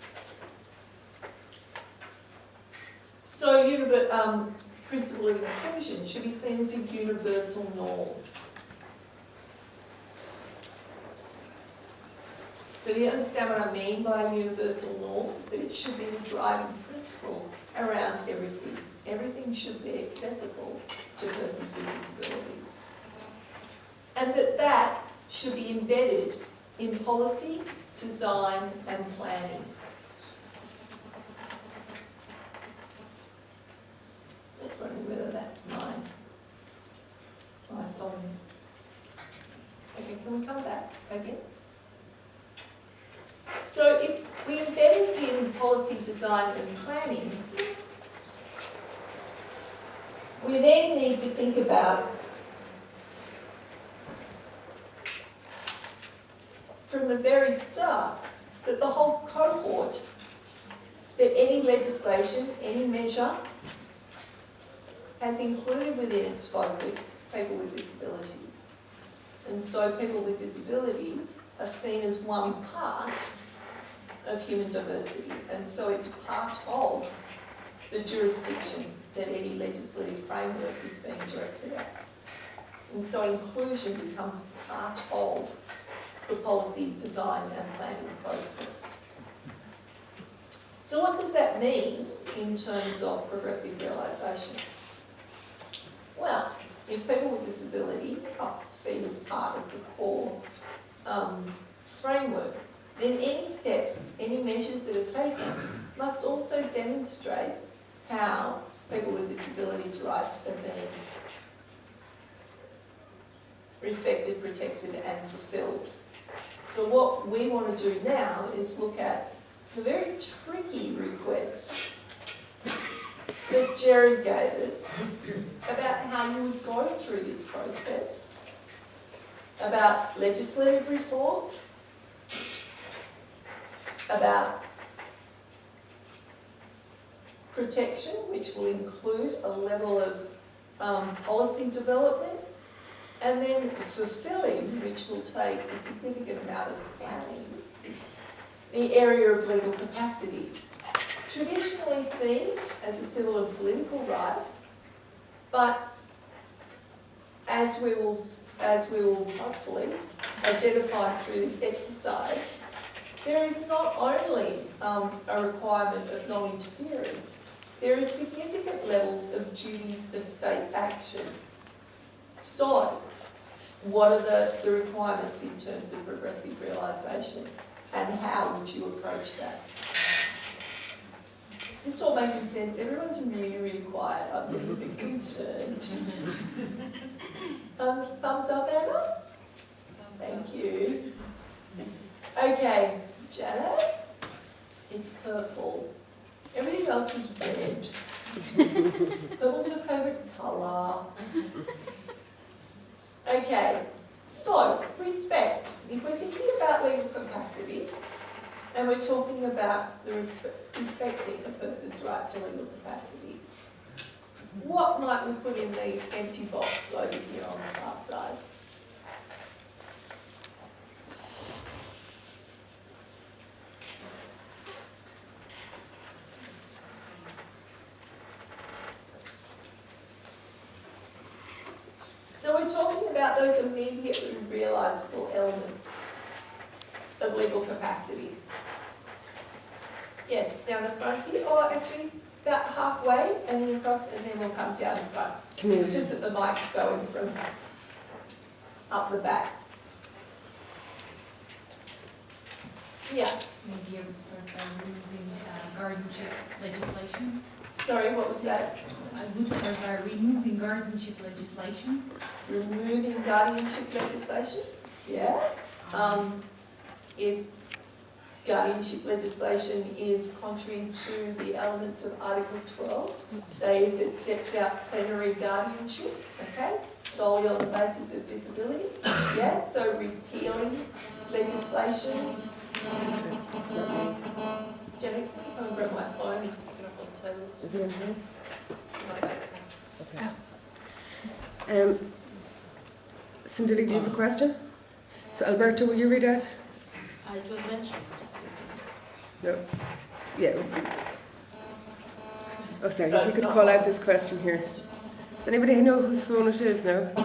So principle of inclusion should be seen as a universal norm. So do you understand what I mean by a universal norm? That it should be the driving principle around everything. Everything should be accessible to persons with disabilities. And that should be embedded in policy, design and planning. Just wondering whether that's my phone. Okay, can we come back again? So if we embed it in policy, design and planning, we then need to think about, from the very start, that the whole cohort, that any legislation, any measure, has included within its focus people with disability. And so people with disability are seen as one part of human diversity. And so it's part of the jurisdiction that any legislative framework is being directed at. And so inclusion becomes part of the policy, design and planning process. So what does that mean in terms of progressive realisation? Well, if people with disability are seen as part of the core framework, then any steps, any measures that are taken must also demonstrate how people with disabilities' rights are being respected, protected and fulfilled. So what we want to do now is look at the very tricky request that Jared gave us about how you would go through this process, about legislative reform, about protection, which will include a level of policy development, and then fulfilling, which will take a significant amount of planning, the area of legal capacity. Traditionally seen as a civil and political right, but as we will hopefully identify through this exercise, there is not only a requirement of non-interference, there are significant levels of duties of state action. So, what are the requirements in terms of progressive realisation, and how would you approach that? Is this all making sense? Everyone's really, really quiet. I'm getting a bit concerned. Thumbs up, Anna? Thank you. Okay, Janet, it's purple. Everything else is red. Purple's your favourite colour. Okay, so respect. If we're thinking about legal capacity, and we're talking about the respecting a person's right to legal capacity, what might we put in the empty box over here on the far side? So we're talking about those immediately realisable elements of legal capacity. Yes, down the front here, or actually about halfway and then across, and then we'll come down the front. It's just that the mic's going from up the back. Yeah. Maybe I would start by removing guardianship legislation. Sorry, what was that? I would start by removing guardianship legislation. Removing guardianship legislation? Yeah. If guardianship legislation is contrary to the elements of Article 12, say if it sets out plenary guardianship, okay, solely on the basis of disability, yeah, so repealing legislation. Jenny, I'm going to grab my phone and stick it up on the table. Is it in here? It's in my back. Okay. Cindy, do you have a question? So Alberto, will you read out? It was mentioned. No. Yeah. Oh, sorry, So if you it's could not call on. out this question here. Does anybody know whose phone it is now? It's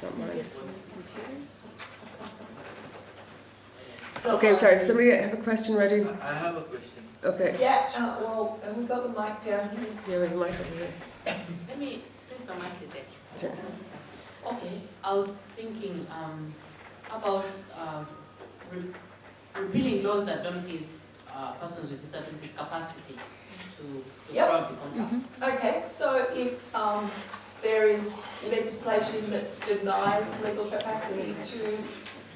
not mine. Okay, sorry. Does somebody have a question ready? I have a question. Okay. Yeah, well, have we got the mic down here? Yeah, with the mic over here. Let me, since the mic is there. Sure. Okay, I was thinking about repealing laws that don't give persons with disabilities capacity to Yep. throughout the country. Okay, so if there is legislation that denies legal capacity to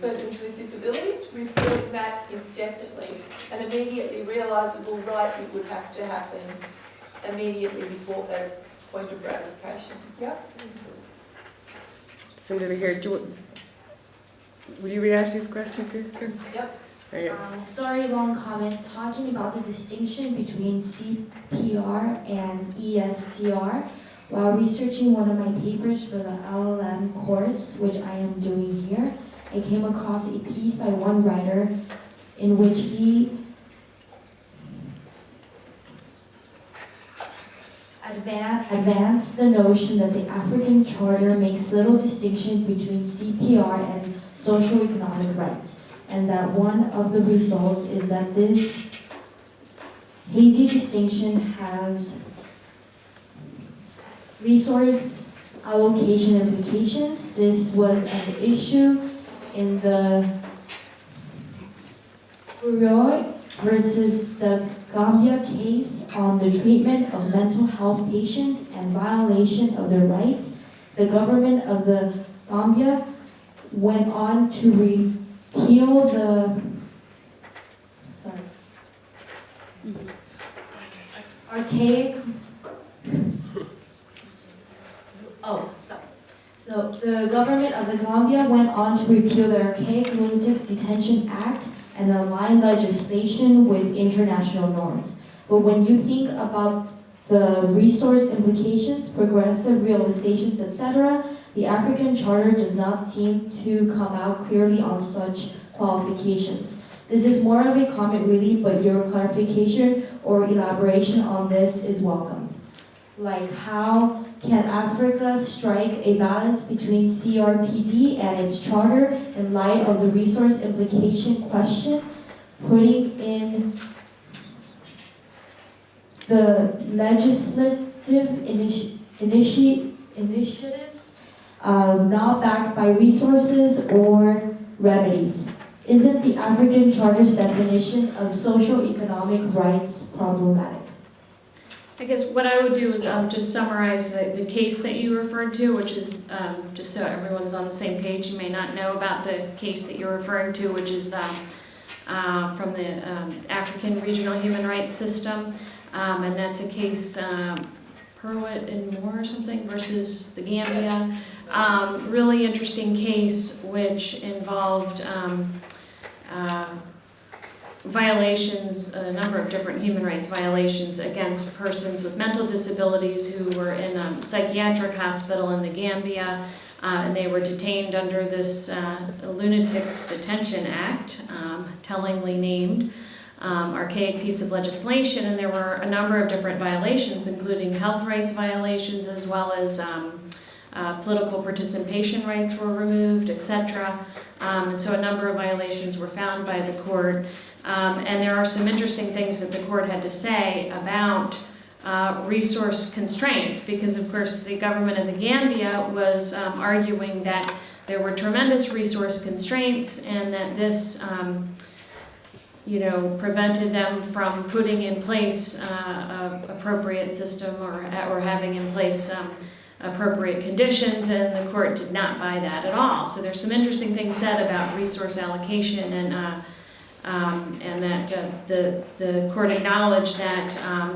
persons with disabilities, repealing that is definitely an immediately realisable right. It would have to happen immediately before that point of ratification. Yeah? Somebody here, will you react to his question for you? Yep. Sorry, long comment. Talking about the distinction between CPR and ESCR, while researching one of my papers for the LLM course, which I am doing here, I came across a piece by one writer in which he advanced the notion that the African Charter makes little distinction between CPR and social economic rights, and that one of the results is that this hazy distinction has resource allocation implications. This was an issue in the Bureau versus the Gambia case on the treatment of mental health patients and violation of their rights. The government of the Gambia went on to repeal the archaic. So the government of the Gambia went on to repeal the archaic Lunatics Detention Act and align legislation with international norms. But when you think about the resource implications, progressive realizations, etc., the African Charter does not seem to come out clearly on such qualifications. This is more of a comment really, but your clarification or elaboration on this is welcome. Like, how can Africa strike a balance between CRPD and its charter in light of the resource implication question, putting in the legislative initiatives not backed by resources or remedies? Isn't the African Charter's definition of socio-economic rights problematic? I guess what I would do is just summarize the case that you referred to, which is, just so everyone's on the same page, you may not know about the case that you're referring to, which is from the African Regional Human Rights System, and that's a case, Purwitt and Moore or something versus the Gambia. Really interesting case which involved violations, a number of different human rights violations against persons with mental disabilities who were in a psychiatric hospital in the Gambia, and they were detained under this Lunatics Detention Act, tellingly named, archaic piece of legislation, and there were a number of different violations, including health rights violations, as well as political participation rights were removed, etc. And so a number of violations were found by the court. And there are some interesting things that the court had to say about resource constraints, because of course the government of the Gambia was arguing that there were tremendous resource constraints and that this prevented them from putting in place an appropriate system or having in place appropriate conditions, and the court did not buy that at all. So there's some interesting things said about resource allocation, and that the court acknowledged that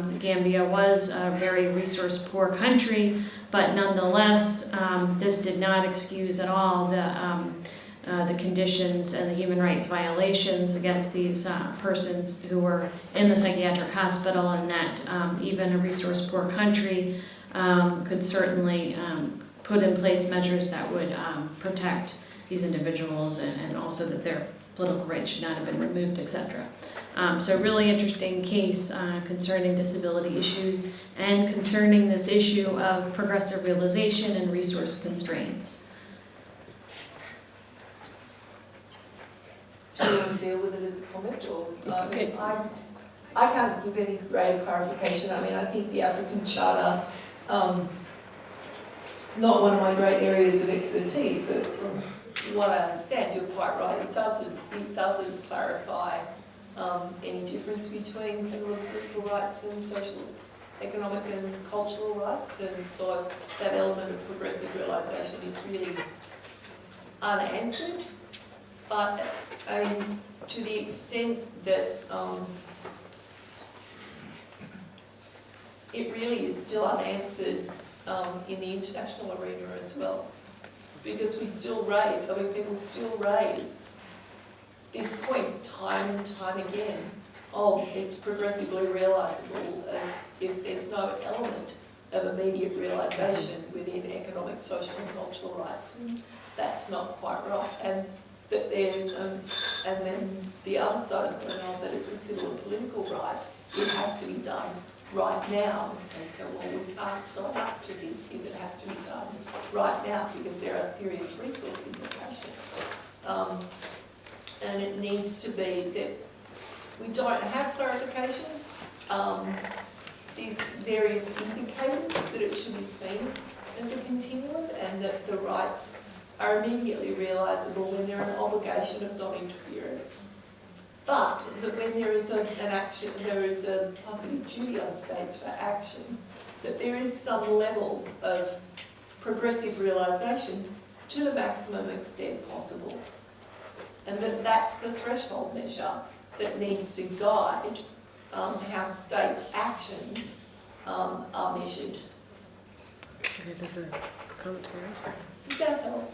the Gambia was a very resource-poor country, but nonetheless, this did not excuse at all the conditions and the human rights violations against these persons who were in the psychiatric hospital, and that even a resource-poor country could certainly put in place measures that would protect these individuals, and also that their political rights should not have been removed, etc. So really interesting case concerning disability issues and concerning this issue of progressive realization and resource constraints. Do you want to deal with it as a comment, or I can't give any greater clarification. I mean, I think the African Charter, not one of my great areas of expertise, but from what I understand, you're quite right. It doesn't clarify any difference between civil and political rights and social, economic and cultural rights, and so that element of progressive realisation is really unanswered. But I mean, to the extent that it really is still unanswered in the international arena as well, because we still raise, I mean, people still raise this point time and time again of it's progressively realisable, as if there's no element of immediate realisation within economic, social and cultural rights. And that's not quite right. And that then the other side of the coin, that it's a civil and political right, it has to be done right now. And so, well, we can't sign up to this if it has to be done right now because there are serious resource implications. And it needs to be that we don't have clarification. These various indicators that it should be seen as a continuum, and that the rights are immediately realisable when there is an obligation of non-interference. But that when there is an action, there is a positive duty on states for action, that there is some level of progressive realisation to the maximum extent possible. And that that's the threshold measure that needs to guide how states' actions are measured. Okay, there's a comment here. Does that help?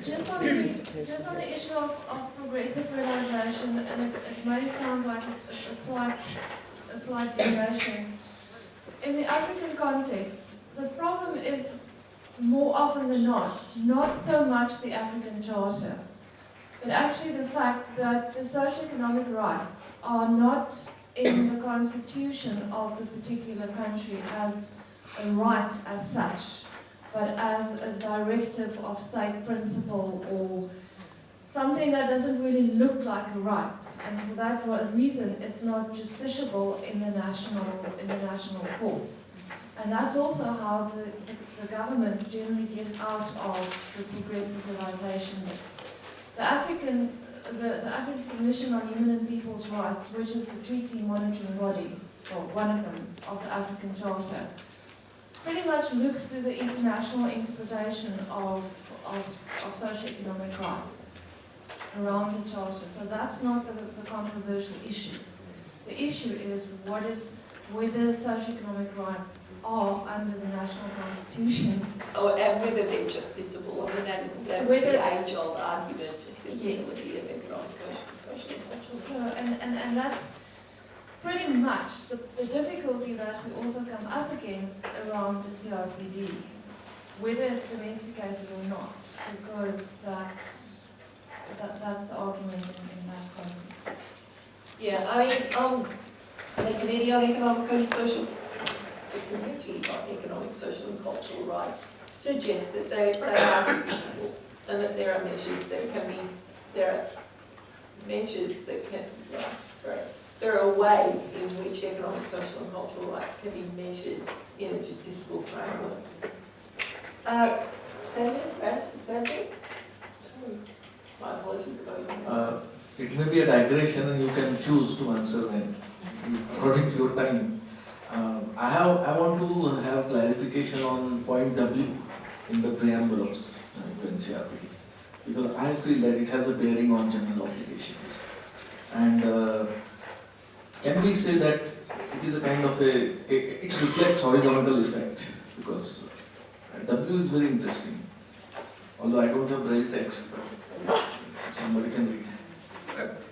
Just on the issue of progressive realisation, and it may sound like a slight deviation. In the African context, the problem is more often than not so much the African Charter, but actually the fact that the socioeconomic rights are not in the constitution of the particular country as a right as such, but as a directive of state principle or something that doesn't really look like a right. And for that reason, it's not justiciable in the national courts. And that's also how the governments generally get out of the progressive realisation. The African Commission on Human and People's Rights, which is the treaty monitoring body, or one of them, of the African Charter, pretty much looks to the international interpretation of socioeconomic rights around the Charter. So that's not the controversial issue. The issue is whether socioeconomic rights are under the national constitutions. Oh, and whether they're justiciable. I mean, that's the age-old argument, justiciability of economic, social and cultural. So, and that's pretty much the difficulty that we also come up against around the CRPD, whether it's domesticated or not, because that's the argument in that context. Yeah, I mean, the Committee on Economic and Social, the Committee on Economic, Social and Cultural Rights suggests that they are justiciable, and that there are measures that can be, there are ways in which economic, social and cultural rights can be measured in a justiciable framework. Sandy, Brad, Sandy? Sorry, my apologies about you. It may be a digression and you can choose to answer when, according to your time. I want to have clarification on point W in the preamble of NCRPD, because I feel that it has a bearing on general obligations. And can we say that it is a kind of it reflects horizontal effect, because W is very interesting, although I don't have braille text, but somebody can read.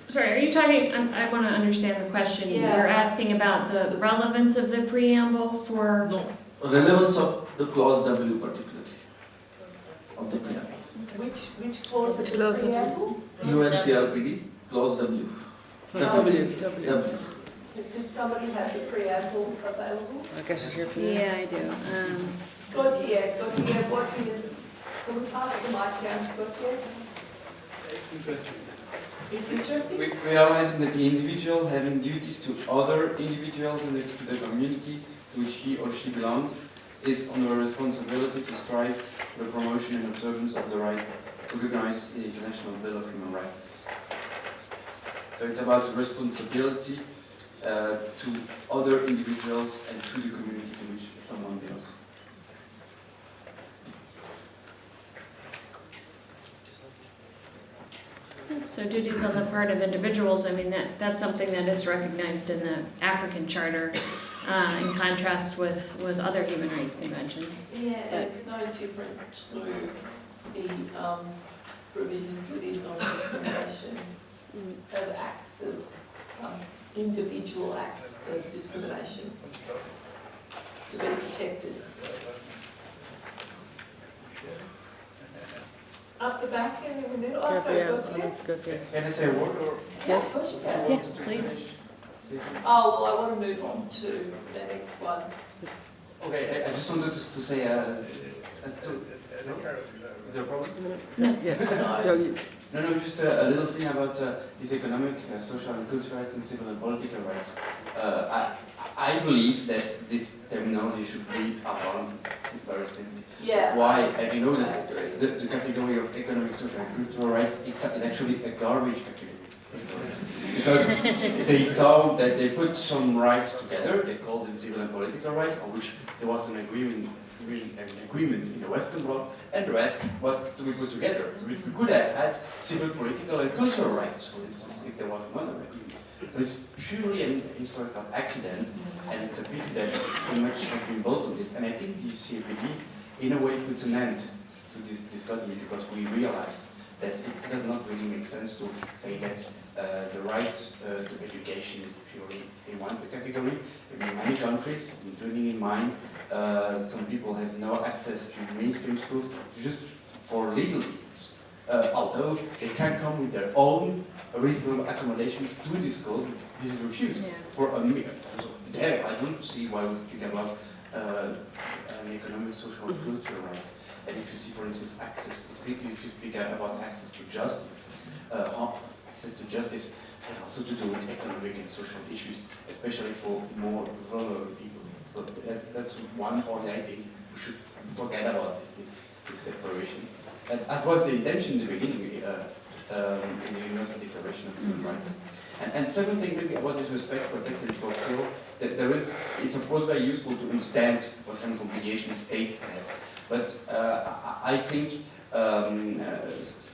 Sorry, are you talking, I want to understand the question. Yeah. You're asking about the relevance of the preamble for... No, relevance of the clause W particularly, of the preamble. Which clause Which of the clause? preamble? UNCRPD, clause W. W. Does somebody have the preamble available? I guess it's your view. Yeah, I do. Gautier, what is, can we pass the mic down to Gautier? It's interesting. It's interesting. We realize that the individual having duties to other individuals in to the community to which he or she belongs is under a responsibility to strive for the promotion and observance of the rights recognized in the International Bill of Human Rights. So it's about the responsibility to other individuals and to the community to which someone belongs. So duties on the part of individuals, I mean, that's something that is recognized in the African Charter in contrast with other human rights conventions. Yeah, and it's no different to the provisions within non-discrimination of acts of individual acts of discrimination to be protected. Up the back and in the middle. Oh, sorry, Gautier. Can I say a word or? Yes, of course you can. Yeah, please. Oh, well, I want to move on to the next one. Okay, I just wanted to say, is there a problem? No. Yeah. No, just a little thing about these economic, social and cultural rights and civil and political rights. I believe that this terminology should be abandoned, very simply. Yeah. Why? I know that the category of economic, social and cultural rights is actually a garbage category. Because they saw that they put some rights together, they called them civil and political rights, on which there was an agreement in the Western bloc, and the rest was to be put together. We could have had civil, political, and cultural rights, for instance, if there was another agreement. So it's purely an historical accident, and it's a pity that so much has been built on this. And I think the CAPD, in a way, puts an end to this dichotomy because we realize that it does not really make sense to say that the right to education is purely in one category. In many countries, including in mine, some people have no access to mainstream schools just for legal reasons. Although they can come with their own reasonable accommodations to this school, this is refused. Yeah. So there, I don't see why we speak about economic, social, and cultural rights. And if you see, for instance, if you speak about access to justice, has also to do with economic and social issues, especially for more vulnerable people. So that's one point I think we should forget about this separation. And that was the intention in the beginning in the Universal Declaration of Human Rights. And second thing, maybe about this respect, protect and fulfill, that it's of course very useful to understand what kind of obligation a state has. But I think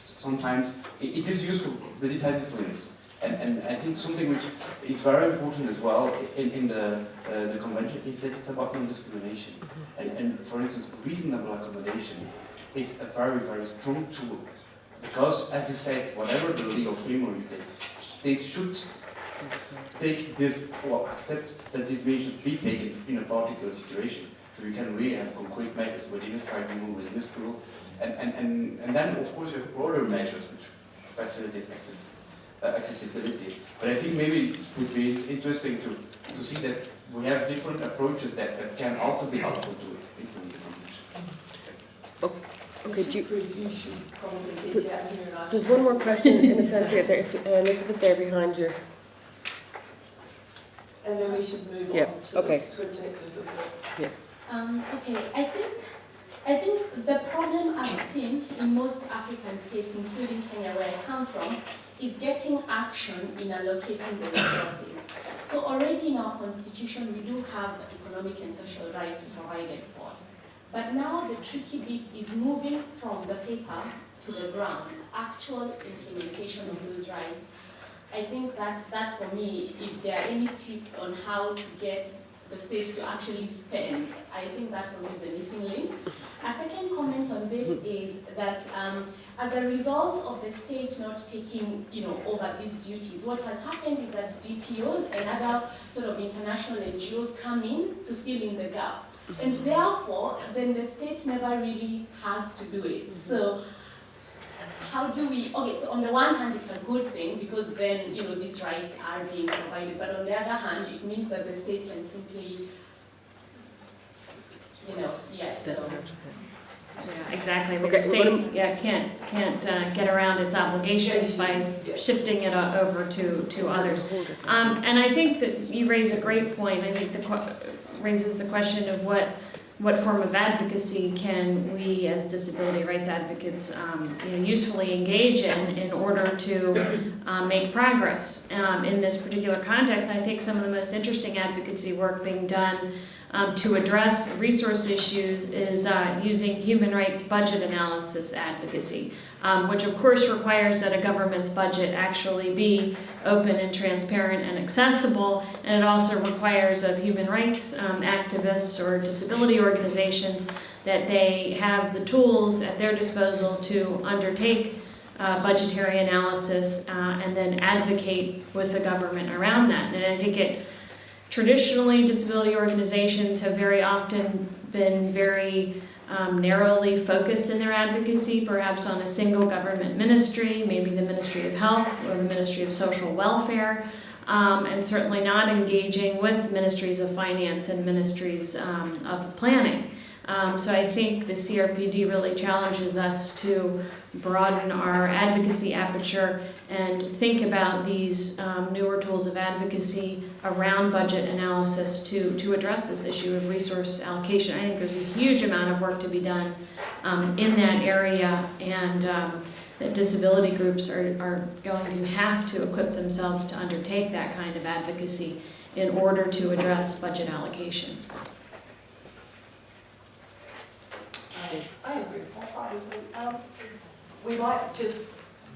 sometimes it is useful, but it has its limits. And I think something which is very important as well in the convention is that it's about non-discrimination. And for instance, reasonable accommodation is a very, very strong tool. Because, as you said, whatever the legal framework you take, they should take this or accept that this may should be taken in a particular situation. So you can really have concrete measures within a tribunal, within a school. And then, of course, you have broader measures which facilitate accessibility. But I think maybe it would be interesting to see that we have different approaches that can also be helpful to implement the convention. Okay, there's one more question in a sense here, there, Elizabeth, there behind you. And then we should move Yeah, on to okay. protective of the... Yeah. Okay, I think the problem I've seen in most African states, including Kenya where I come from, is getting action in allocating the resources. So already in our constitution, we do have economic and social rights provided for. But now the tricky bit is moving from the paper to the ground, actual implementation of those rights. I think that for me, if there are any tips on how to get the state to actually spend, I think that for me is the missing link. A second comment on this is that as a result of the state not taking over these duties, what has happened is that DPOs and other sort of international NGOs come in to fill in the gap. And therefore, then the state never really has to do it. So how do we, okay, so on the one hand, it's a good thing because then, you know, these rights are being provided, but on the other hand, it means that the state can simply, you know, yes, Step so. out. Yeah, exactly. I mean, Okay, the state can't get around its obligations by shifting it over to others. And I think that you raise a great point. I think raises the question of what form of advocacy can we as disability rights advocates usefully engage in order to make progress in this particular context. I think some of the most interesting advocacy work being done to address resource issues is using human rights budget analysis advocacy, which of course requires that a government's budget actually be open and transparent and accessible, and it also requires of human rights activists or disability organizations that they have the tools at their disposal to undertake budgetary analysis and then advocate with the government around that. And I think traditionally, disability organizations have very often been very narrowly focused in their advocacy, perhaps on a single government ministry, maybe the Ministry of Health or the Ministry of Social Welfare, and certainly not engaging with ministries of finance and ministries of planning. So I think the CRPD really challenges us to broaden our advocacy aperture and think about these newer tools of advocacy around budget analysis to address this issue of resource allocation. I think there's a huge amount of work to be done in that area, and that disability groups are going to have to equip themselves to undertake that kind of advocacy in order to address budget allocation. I agree wholeheartedly. We might just,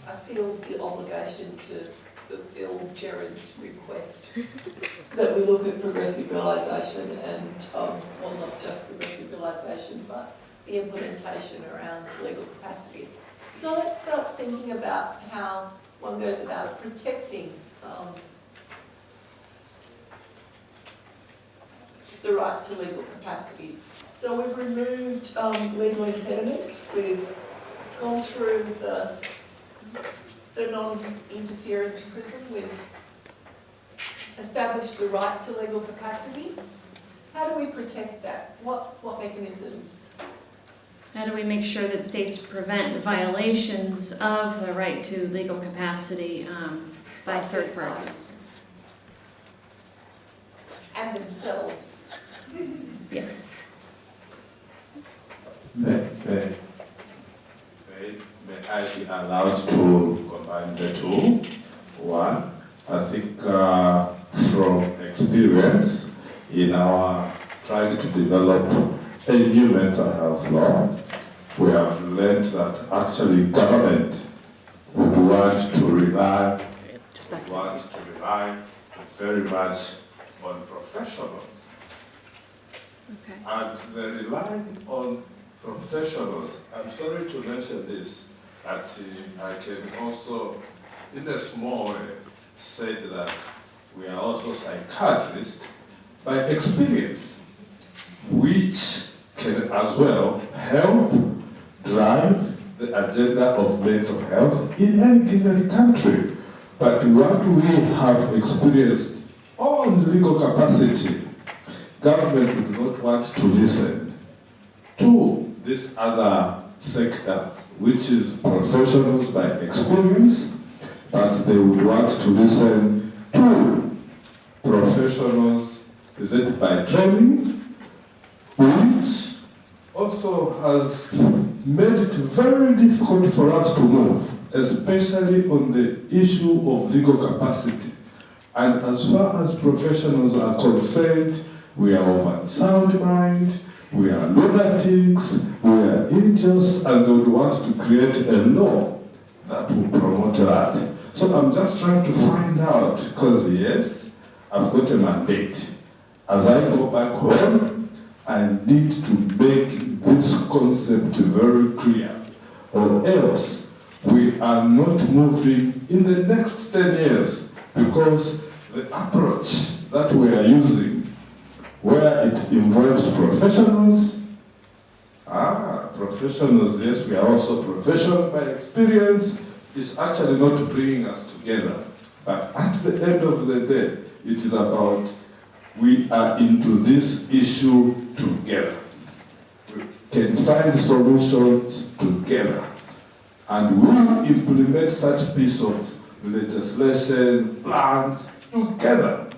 I feel the obligation to fulfil Jared's request that we look at progressive realisation and, well, not just progressive realisation, but the implementation around legal capacity. So let's start thinking about how one goes about protecting the right to legal capacity. So we've removed legal impediments. We've gone through the non-interference prison. We've established the right to legal capacity. How do we protect that? What mechanisms? How do we make sure that states prevent violations of the right to legal capacity by third parties? And themselves. Yes. May I be allowed to combine the two? One, I think from experience in our trying to develop a new mental health law, we have learned that actually government would want to rely very much on professionals. Okay. And they're relying on professionals. I'm sorry to mention this, but I can also, in a small way, say that we are also psychiatrists by experience, which can as well help drive the agenda of mental health in any given country. But what we have experienced on legal capacity, government would not want to listen to this other sector, which is professionals by experience, but they would want to listen to professionals, is it by training, which also has made it very difficult for us to move, especially on the issue of legal capacity. And as far as professionals are concerned, we are of unsound mind, we are lunatics, we are idiots, and they would want to create a law that will promote that. So I'm just trying to find out, because yes, I've got a mandate. As I go back home, I need to make this concept very clear, or else we are not moving in the next 10 years, because the approach that we are using, where it involves professionals professionals, yes, we are also professional by experience, is actually not bringing us together. But at the end of the day, it is about we are into this issue together. We can find solutions together. And we implement such piece of legislation, plans together.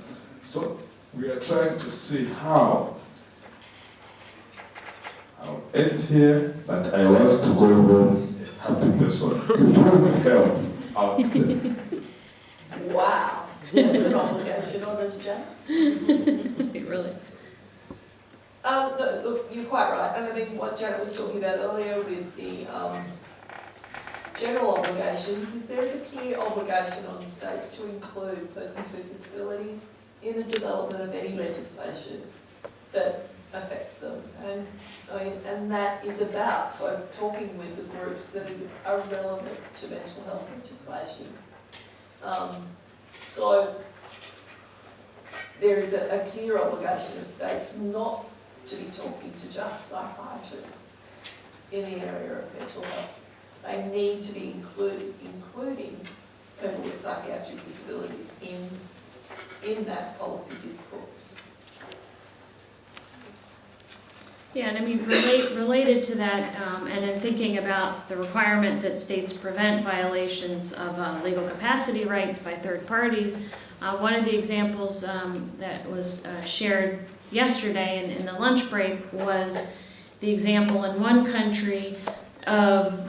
So we are trying to see how. I'll end here, but I want to go home a happy person. With help out there. Wow, that's an obligation on us, Jack. Really. No, look, you're quite right. And I mean, what Janet was talking about earlier with the general obligations is there is a clear obligation on states to include persons with disabilities in the development of any legislation that affects them. And I mean, and that is about talking with the groups that are relevant to mental health legislation. So there is a clear obligation of states not to be talking to just psychiatrists in the area of mental health. They need to be including people with psychiatric disabilities in that policy discourse. Yeah, and I mean, related to that, and in thinking about the requirement that states prevent violations of legal capacity rights by third parties, one of the examples that was shared yesterday in the lunch break was the example in one country of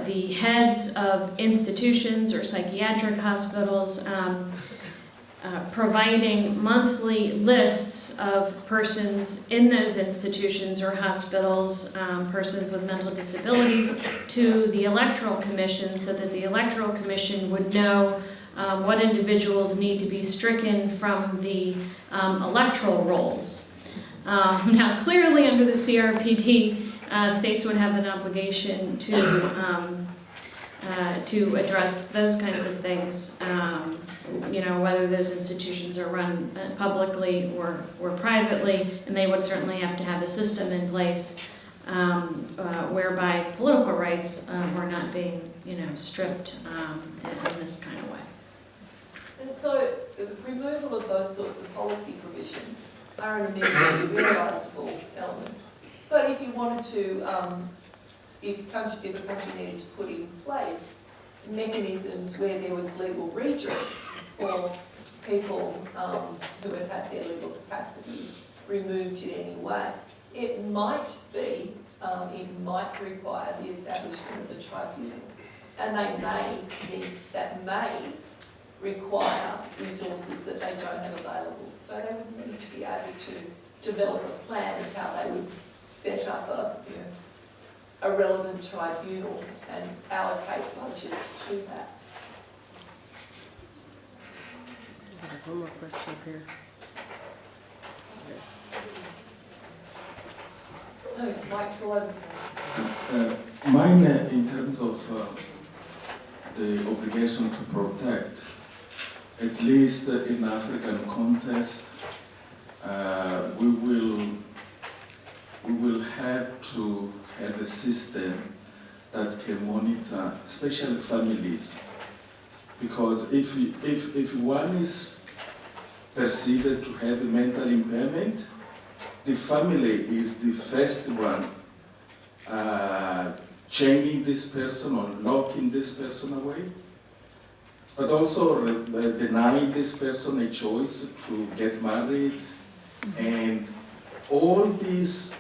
the heads of institutions or psychiatric hospitals providing monthly lists of persons in those institutions or hospitals, persons with mental disabilities, to the Electoral Commission so that the Electoral Commission would know what individuals need to be stricken from the electoral rolls. Now, clearly under the CRPD, states would have an obligation to address those kinds of things, you know, whether those institutions are run publicly or privately, and they would certainly have to have a system in place whereby political rights were not being, you know, stripped in this kind of way. And so the removal of those sorts of policy provisions are an immediately realisable element. But if you wanted to, if a country needed to put in place mechanisms where there was legal redress for people who had had their legal capacity removed in any way, it might require the establishment of a tribunal. And that may require resources that they don't have available. So they would need to be able to develop a plan of how they would set up a relevant tribunal and allocate budgets to that. There's one more question up here. No, Mike's all over. Mine, in terms of the obligation to protect, at least in African context, we will have to have a system that can monitor, especially families, because if one is perceived to have a mental impairment, the family is the first one chaining this person or locking this person away, but also denying this person a choice to get married, and all these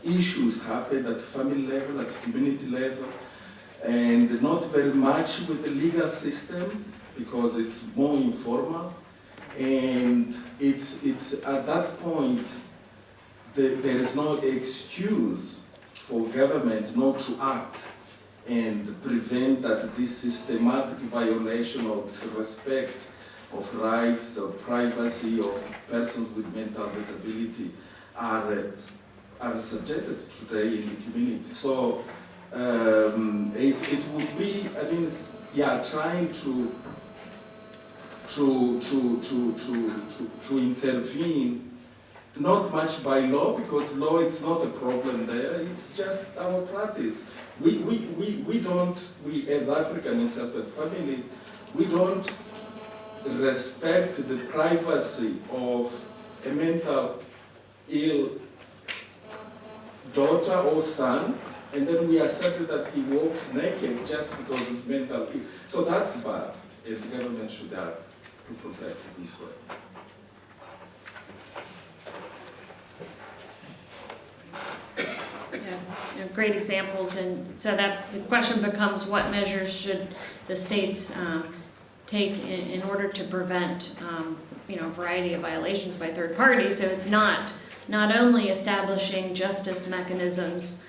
issues happen at family level, at community level, and not very much with the legal system because it's more informal. And it's at that point there is no excuse for government not to act and prevent that this systematic violation of respect of rights, of privacy of persons with mental disability are subjected today in the community. So it would be, I mean, trying to intervene not much by law, because law it's not a problem there, it's just our practice. We as African inserted families, we don't respect the privacy of a mental ill daughter or son, and then we accept that he walks naked just because he's mental ill. So that's bad, and the government should act to protect it this way. Great examples, and so that the question becomes, what measures should the states take in order to prevent a variety of violations by third parties? So it's not only establishing justice mechanisms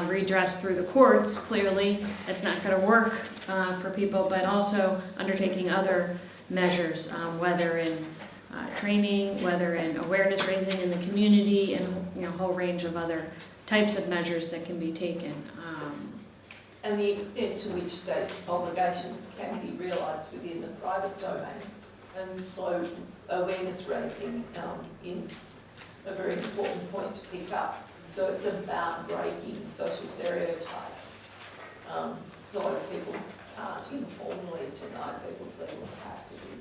redressed through the courts, clearly that's not going to work for people, but also undertaking other measures, whether in training, whether in awareness raising in the community, and a whole range of other types of measures that can be taken. And the extent to which those obligations can be realised within the private domain. And so awareness raising is a very important point to pick up. So it's about breaking social stereotypes, so people can't informally deny people's legal capacity.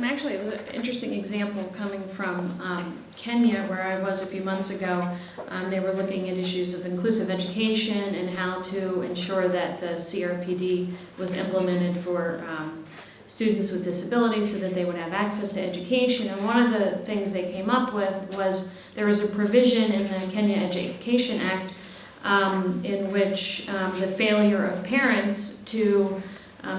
Actually, it was an interesting example coming from Kenya, where I was a few months ago. They were looking at issues of inclusive education and how to ensure that the CRPD was implemented for students with disabilities so that they would have access to education. And one of the things they came up with was there was a provision in the Kenya Education Act in which the failure of parents to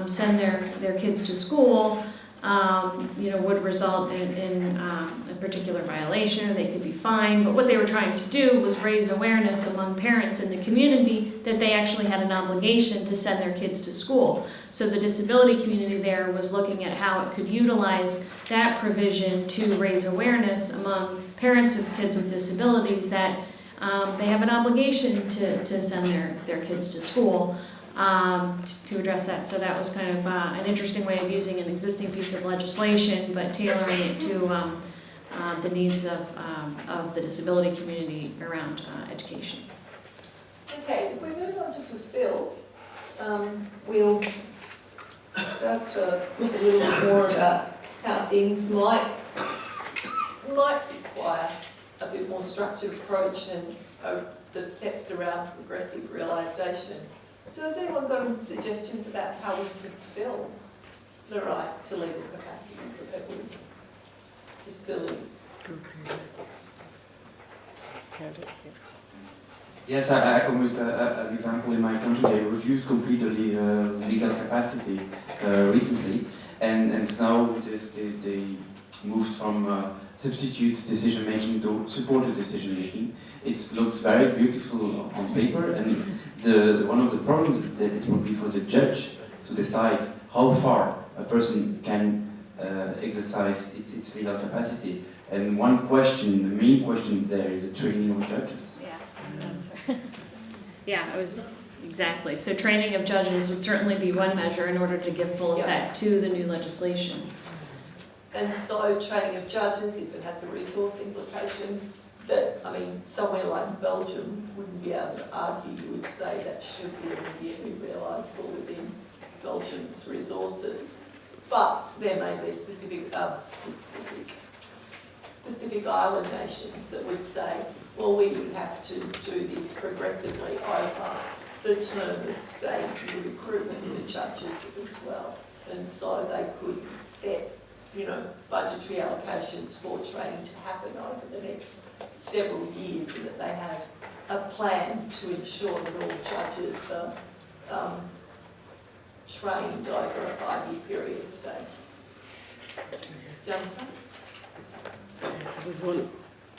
send their kids to school would result in a particular violation, or they could be fined. But what they were trying to do was raise awareness among parents in the community that they actually had an obligation to send their kids to school. So the disability community there was looking at how it could utilize that provision to raise awareness among parents of kids with disabilities that they have an obligation to send their kids to school. To address that. So that was kind of an interesting way of using an existing piece of legislation, but tailoring it to the needs of the disability community around education. Okay, if we move on to fulfill, we'll start to look a little bit more about how things might require a bit more structured approach and the steps around progressive realisation. So has anyone got any suggestions about how we fulfil the right to legal capacity for people with disabilities? Yes, I come with an example in my country. They reviewed completely legal capacity recently, and now they moved from substitute decision making to supported decision making. It looks very beautiful on paper, and one of the problems is that it will be for the judge to decide how far a person can exercise its legal capacity. And one question, the main question there, is the training of judges. Yes, that's right. Yeah, it was exactly. So training of judges would certainly be one measure in order to give full effect to the new legislation. And so training of judges, if it has a resource implication, that, I mean, somewhere like Belgium wouldn't be able to argue, you would say that should be immediately realisable within Belgium's resources. But there may be specific island nations that would say, well, we would have to do this progressively over the term of, say, the recruitment of the judges as well. And so they could set, budgetary allocations for training to happen over the next several years, and that they have a plan to ensure that all judges are trained over a 5-year period, say. Jonathan? So there's one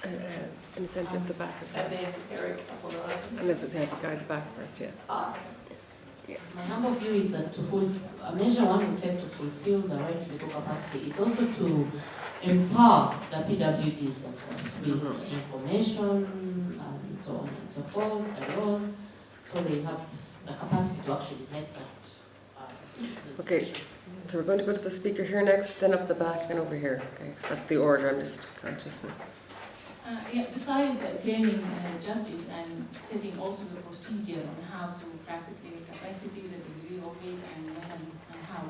in the centre at the back as well. And then Eric up on the right. And this is the guy at the back first, yeah. My humble view is that a measure one would take to fulfill the right to legal capacity is also to empower the PWDs themselves with information and so on and so forth, the laws, so they have the capacity to actually make that. Okay. So we're going to go to the speaker here next, then up the back, then over here. Okay, so that's the order. I'm just conscious now. Besides training judges and setting also the procedure on how to practice legal capacities at the degree of it and when and how,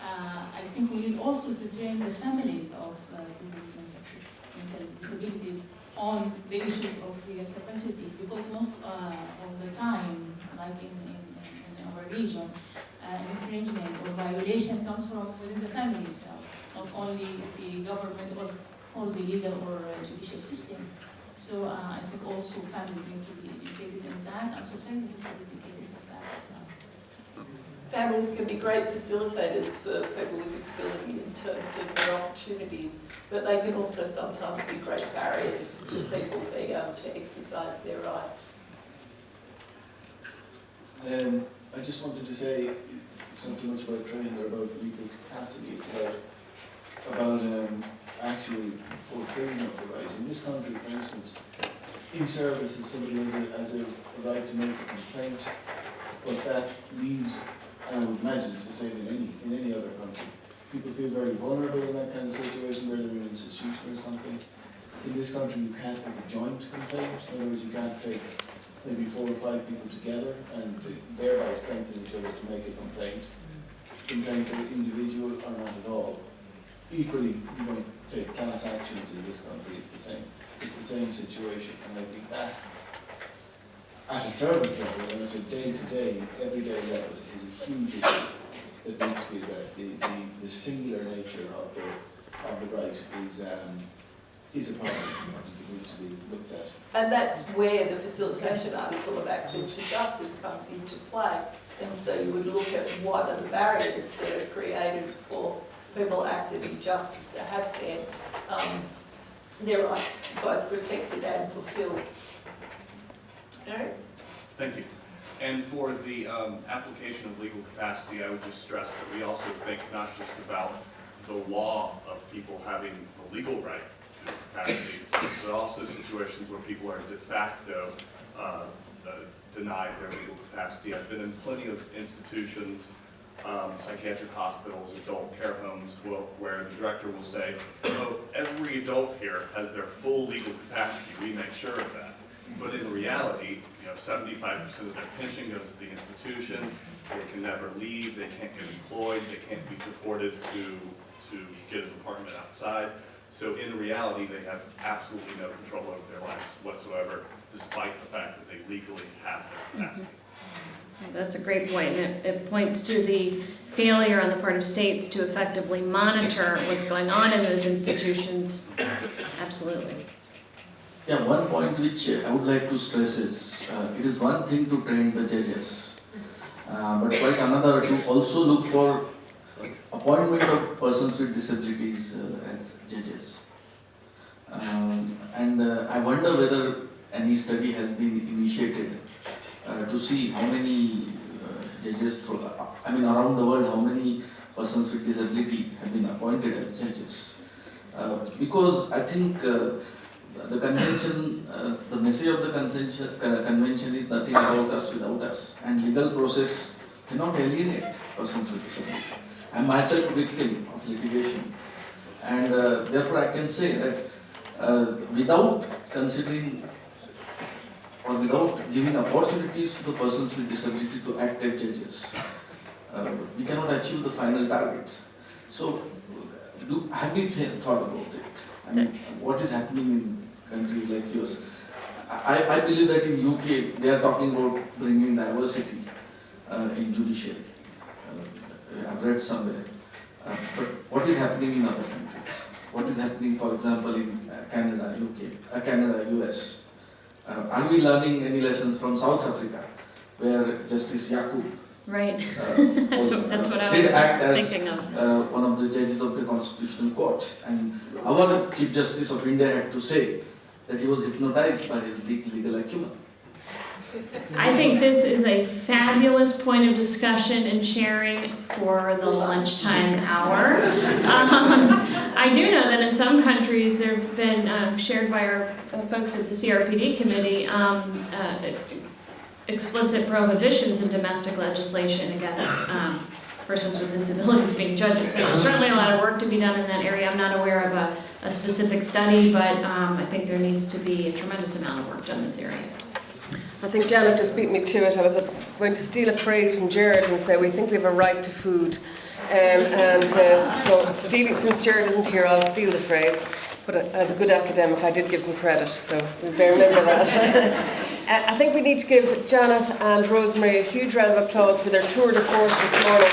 I think we need also to train the families of people with mental disabilities on the issues of legal capacity, because most of the time, like in our region, infringement or violation comes from within the family itself, not only the government or the legal or judicial system. So I think also families need to be educated in that, and society needs to be educated in that as well. Families can be great facilitators for people with disability in terms of their opportunities, but they can also sometimes be great barriers to people being able to exercise their rights. I just wanted to say, it's not so much about training or about legal capacity, it's about actually fulfilling of the right. In this country, for instance, in services, somebody has a right to make a complaint, but that leaves, and I would imagine it's the same in any other country. People feel very vulnerable in that kind of situation where they're in an institution or something. In this country, you can't make a joint complaint. In other words, you can't take maybe 4 or 5 people together and thereby strengthen each other to make a complaint. Complaints are individual or not at all. Equally, you don't take class actions in this country. It's the same situation, and I think that at a service level and at a day-to-day, everyday level is a huge issue that needs to be addressed. The singular nature of the right is a problem that needs to be looked at. And that's where the facilitation article of access to justice comes into play. And so you would look at what are the barriers that are created for people accessing justice to have their rights both protected and fulfilled. Eric? Thank you. And for the application of legal capacity, I would just stress that we also think not just about the law of people having the legal right to capacity, but also situations where people are de facto denied their legal capacity. I've been in plenty of institutions, psychiatric hospitals, adult care homes, where the director will say, oh, every adult here has their full legal capacity. We make sure of that. But in reality, 75% of their pension goes to the institution. They can never leave. They can't get employed. They can't be supported to get an apartment outside. So in reality, they have absolutely no control over their lives whatsoever, despite the fact that they legally have their capacity. That's a great point. It points to the failure on the part of states to effectively monitor what's going on in those institutions. Absolutely. Yeah, one point which I would like to stress is, it is one thing to train the judges, but quite another to also look for appointment of persons with disabilities as judges. And I wonder whether any study has been initiated to see how many judges, around the world, how many persons with disability have been appointed as judges. Because I think the convention, the message of the convention is nothing about us without us, and legal process cannot alienate persons with disability. I am myself a victim of litigation, and therefore I can say that without considering or without giving opportunities to the persons with disability to act as judges, we cannot achieve the final targets. So, have you thought about it? I mean, what is happening in countries like yours? I believe that in UK they are talking about bringing diversity in judiciary. I've read somewhere. But what is happening in other countries? What is happening, for example, in Canada, US? Are we learning any lessons from South Africa, where Justice Yakub Right. That's what I was thinking of. One of the judges of the Constitutional Court, and our Chief Justice of India had to say that he was hypnotized by his legal acumen. I think this is a fabulous point of discussion and sharing for the lunchtime hour. I do know that in some countries there have been shared by our folks at the CRPD committee explicit prohibitions in domestic legislation against persons with disabilities being judges. So there's certainly a lot of work to be done in that area. I'm not aware of a specific study, but I think there needs to be a tremendous amount of work done in this area. I think Janet just beat me to it. I was going to steal a phrase from Jared and say we think we have a right to food. So since Jared isn't here, I'll steal the phrase. But as a good academic, I did give him credit, so we better remember that. I think we need to give Janet and Rosemary a huge round of applause for their tour de force this morning.